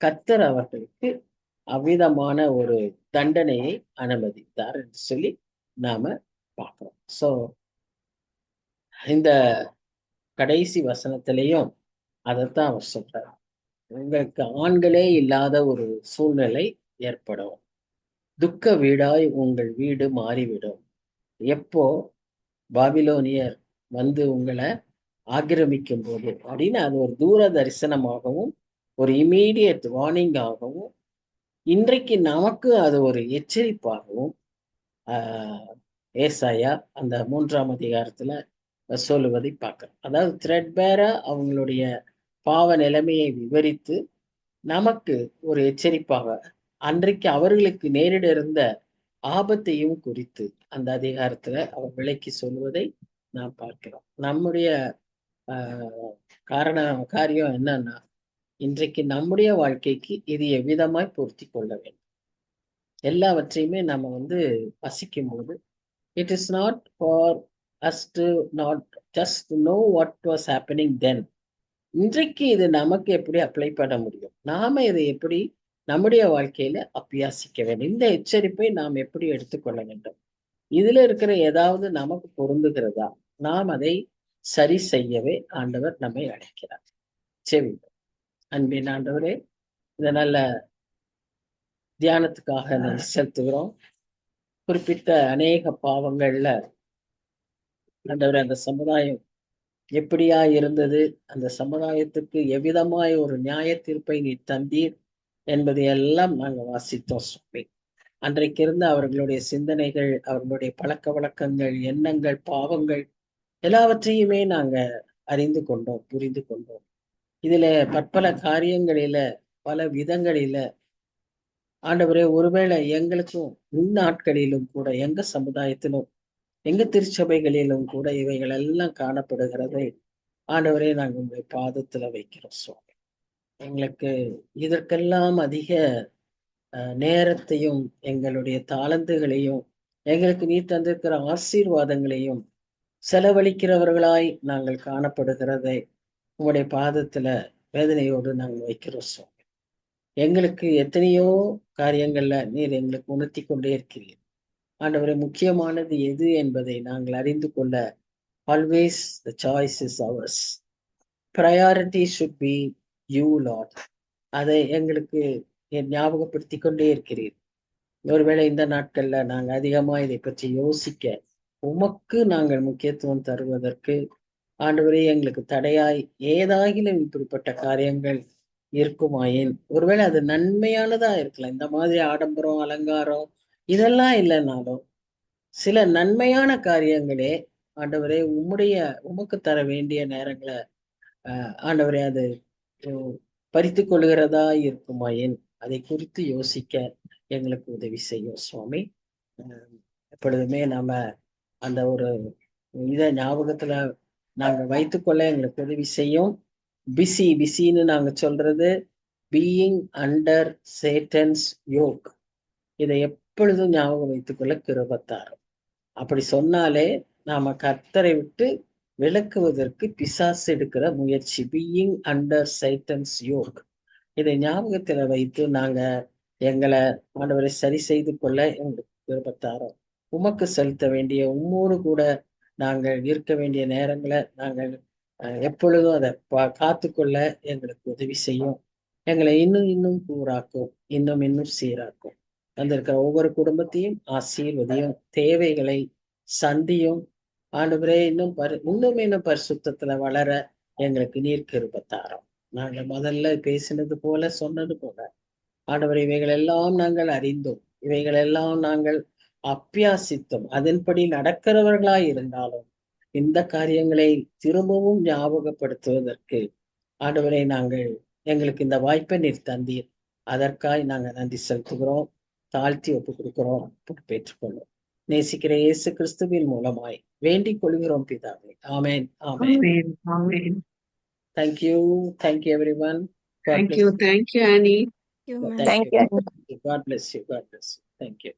கர்த்தர் அவர்களுக்கு அவ்விதமான ஒரு தண்டனையை அனுமதித்தார் என்று சொல்லி நாம பார்க்கிறோம். சோ இந்த கடைசி வசனத்திலையும் அதைத்தான் அவர் சொல்றார். உங்களுக்கு ஆண்களே இல்லாத ஒரு சூழ்நிலை ஏற்படும். துக்க வீடாய் உங்கள் வீடு மாறிவிடும். எப்போ பாபிலோனியர் வந்து உங்களை ஆக்கிரமிக்கும் போது அப்படின்னு அது ஒரு தூர தரிசனமாகவும் ஒரு இமீடியட் வார்னிங்காகவும் இன்றைக்கு நமக்கு அது ஒரு எச்சரிப்பாகவும் ஏசாயா அந்த 3ஆம் அதிகாரத்துல சொல்லுவதை பார்க்கிறோம். அதாவது த்ரெட்பேரா அவங்களுடைய பாவ நிலைமையை விவரித்து நமக்கு ஒரு எச்சரிப்பாக அன்றைக்கு அவர்களுக்கு நேரிட இருந்த ஆபத்தையும் குறித்து அந்த அதிகாரத்துல அவர் விளக்கி சொல்வதை நாம் பார்க்கிறோம். நம்முடைய ஆஹ் காரியம் என்னன்னா, இன்றைக்கு நம்முடைய வாழ்க்கைக்கு இது எவ்விதமாய் பொருத்தி கொள்ள வேண்டும். எல்லாவற்றையுமே நம்ம வசிக்கும் போது it is not for us to not just know what was happening then. இன்றைக்கு இது நமக்கு எப்படி அப்ளை பண்ண முடியும், நாம இதை எப்படி நம்முடைய வாழ்க்கையில அபியாசிக்க வேண்டும், இந்த எச்சரிப்பை நாம் எப்படி எடுத்துக்கொள்ள வேண்டும், இதுல இருக்கிற ஏதாவது நமக்கு பொருந்துகிறதா, நாம் அதை சரி செய்யவே ஆண்டவர் நம்மை அழைக்கிறார். சரி, அன்பின் ஆண்டவரே, இத நல்ல தியானத்துக்காக நன்றி செலுத்துகிறோம். குறிப்பிட்ட அநேக பாவங்கள்ல ஆண்டவரே அந்த சமுதாயம் எப்படியா இருந்தது, அந்த சமுதாயத்துக்கு எவ்விதமாய் ஒரு நியாய தீர்ப்பை நீ தந்தீர் என்பதை எல்லாம் நாங்கள் வாசித்தோம் சுவாமி. அன்றைக்கு இருந்த அவர்களுடைய சிந்தனைகள், அவர்களுடைய பழக்க வழக்கங்கள், எண்ணங்கள், பாவங்கள் எல்லாவற்றையுமே நாங்க அறிந்து கொண்டோம், புரிந்து கொண்டோம். இதுல பற்பல காரியங்களில, பல விதங்களில ஆண்டவரே, ஒருவேளை எங்களுக்கும் இந்நாட்களிலும் கூட எங்க சமுதாயத்திலும் எங்க திருச்சபைகளிலும் கூட இவைகள் எல்லாம் காணப்படுகிறதை ஆண்டவரே நாங்கள் உங்களுடைய பாதத்துல வைக்கிறோம் சுவாமி. எங்களுக்கு இதற்கெல்லாம் அதிக நேரத்தையும் எங்களுடைய தாளந்துகளையும் எங்களுக்கு நீ தந்திருக்கிற ஆசீர்வாதங்களையும் செலவழிக்கிறவர்களாய் நாங்கள் காணப்படுகிறதை உங்களுடைய பாதத்துல வேதனையோடு நாங்கள் வைக்கிறோம் சுவாமி. எங்களுக்கு எத்தனையோ காரியங்கள்ல நீர் எங்களுக்கு உணர்த்தி கொண்டே இருக்கிறீர் ஆண்டவரை. முக்கியமானது எது என்பதை நாங்கள் அறிந்து கொள்ள always the choice is ours. Priority should be you, Lord. அதை எங்களுக்கு ஞாபகப்படுத்தி கொண்டே இருக்கிறீர். ஒருவேளை இந்த நாட்கள்ல நாங்க அதிகமா இதை பற்றி யோசிக்க உமக்கு நாங்கள் முக்கியத்துவம் தருவதற்கு ஆண்டவரே எங்களுக்கு தடையாய் ஏதாகிலும் இப்படிப்பட்ட காரியங்கள் இருக்குமாயின், ஒருவேளை அது நன்மையானதா இருக்கலாம். இந்த மாதிரி ஆடம்பரம், அலங்காரம் இதெல்லாம் இல்லைனாலும் சில நன்மையான காரியங்களே ஆண்டவரே உமக்கு தர வேண்டிய நேரங்களை ஆண்டவரே அது பறித்து கொள்கிறதா இருக்குமாயின் அதை குறித்து யோசிக்க எங்களுக்கு உதவி செய்யும் சுவாமி. எப்பொழுதுமே நாம அந்த ஒரு இத ஞாபகத்துல நாங்க வைத்துக்கொள்ள எங்களுக்கு உதவி செய்யும். பிசின்னு நாங்க சொல்றது பீயிங் அண்டர் சேட்டன்ஸ் யோக். இதை எப்பொழுதும் ஞாபகம் வைத்துக்கொள்ள கிருபத்தார். அப்படி சொன்னாலே நாம கர்த்தரை விட்டு விளக்குவதற்கு பிசாசு எடுக்கிற முயற்சி, பீயிங் அண்டர் சைட்டன்ஸ் யோக். இதை ஞாபகத்துல வைத்து நாங்க எங்களை ஆண்டவரை சரி செய்து கொள்ள எங்களுக்கு விருப்பத்தாரோம். உமக்கு செலுத்த வேண்டிய உம்மோடு கூட நாங்கள் இருக்க வேண்டிய நேரங்களை நாங்கள் எப்பொழுதும் அதை காத்துக்கொள்ள எங்களுக்கு உதவி செய்யும். எங்களை இன்னும் இன்னும் கூறாக்கும், இன்னும் இன்னும் சீராக்கும். வந்திருக்கிற ஒவ்வொரு குடும்பத்தையும் ஆசீர்வதியும், தேவைகளை சந்தியும் ஆண்டவரே. இன்னும் இன்னும் பரிசுத்தத்துல வளர எங்களுக்கு நீர் கிருபை தாரும். நாங்கள் முதல்ல பேசினது போல, சொன்னது போல ஆண்டவரே, இவைகள் எல்லாம் நாங்கள் அறிந்தோம், இவைகள் எல்லாம் நாங்கள் அப்பியாசித்தோம், அதன்படி நடக்கிறவர்களாய் இருந்தாலும் இந்த காரியங்களை திரும்பவும் ஞாபகப்படுத்துவதற்கு ஆண்டவரே, நாங்கள் எங்களுக்கு இந்த வாய்ப்பை நீர் தந்தீர். அதற்காய் நாங்கள் நன்றி செலுத்துகிறோம், தாழ்த்தி ஒப்பு கொடுக்கிறோம், பெற்றுக்கொள்ளும். நேசிக்கிற இயேசு கிறிஸ்துவின் மூலமாய் வேண்டிக் கொள்கிறோம் பிதாவே. ஆமென், ஆமென். Amen. Amen. Thank you, thank you everyone. God Thank bless you. you. Thank you, Annie. You, ma'am. Thank Thank you. you. God bless you. God bless you. Thank you.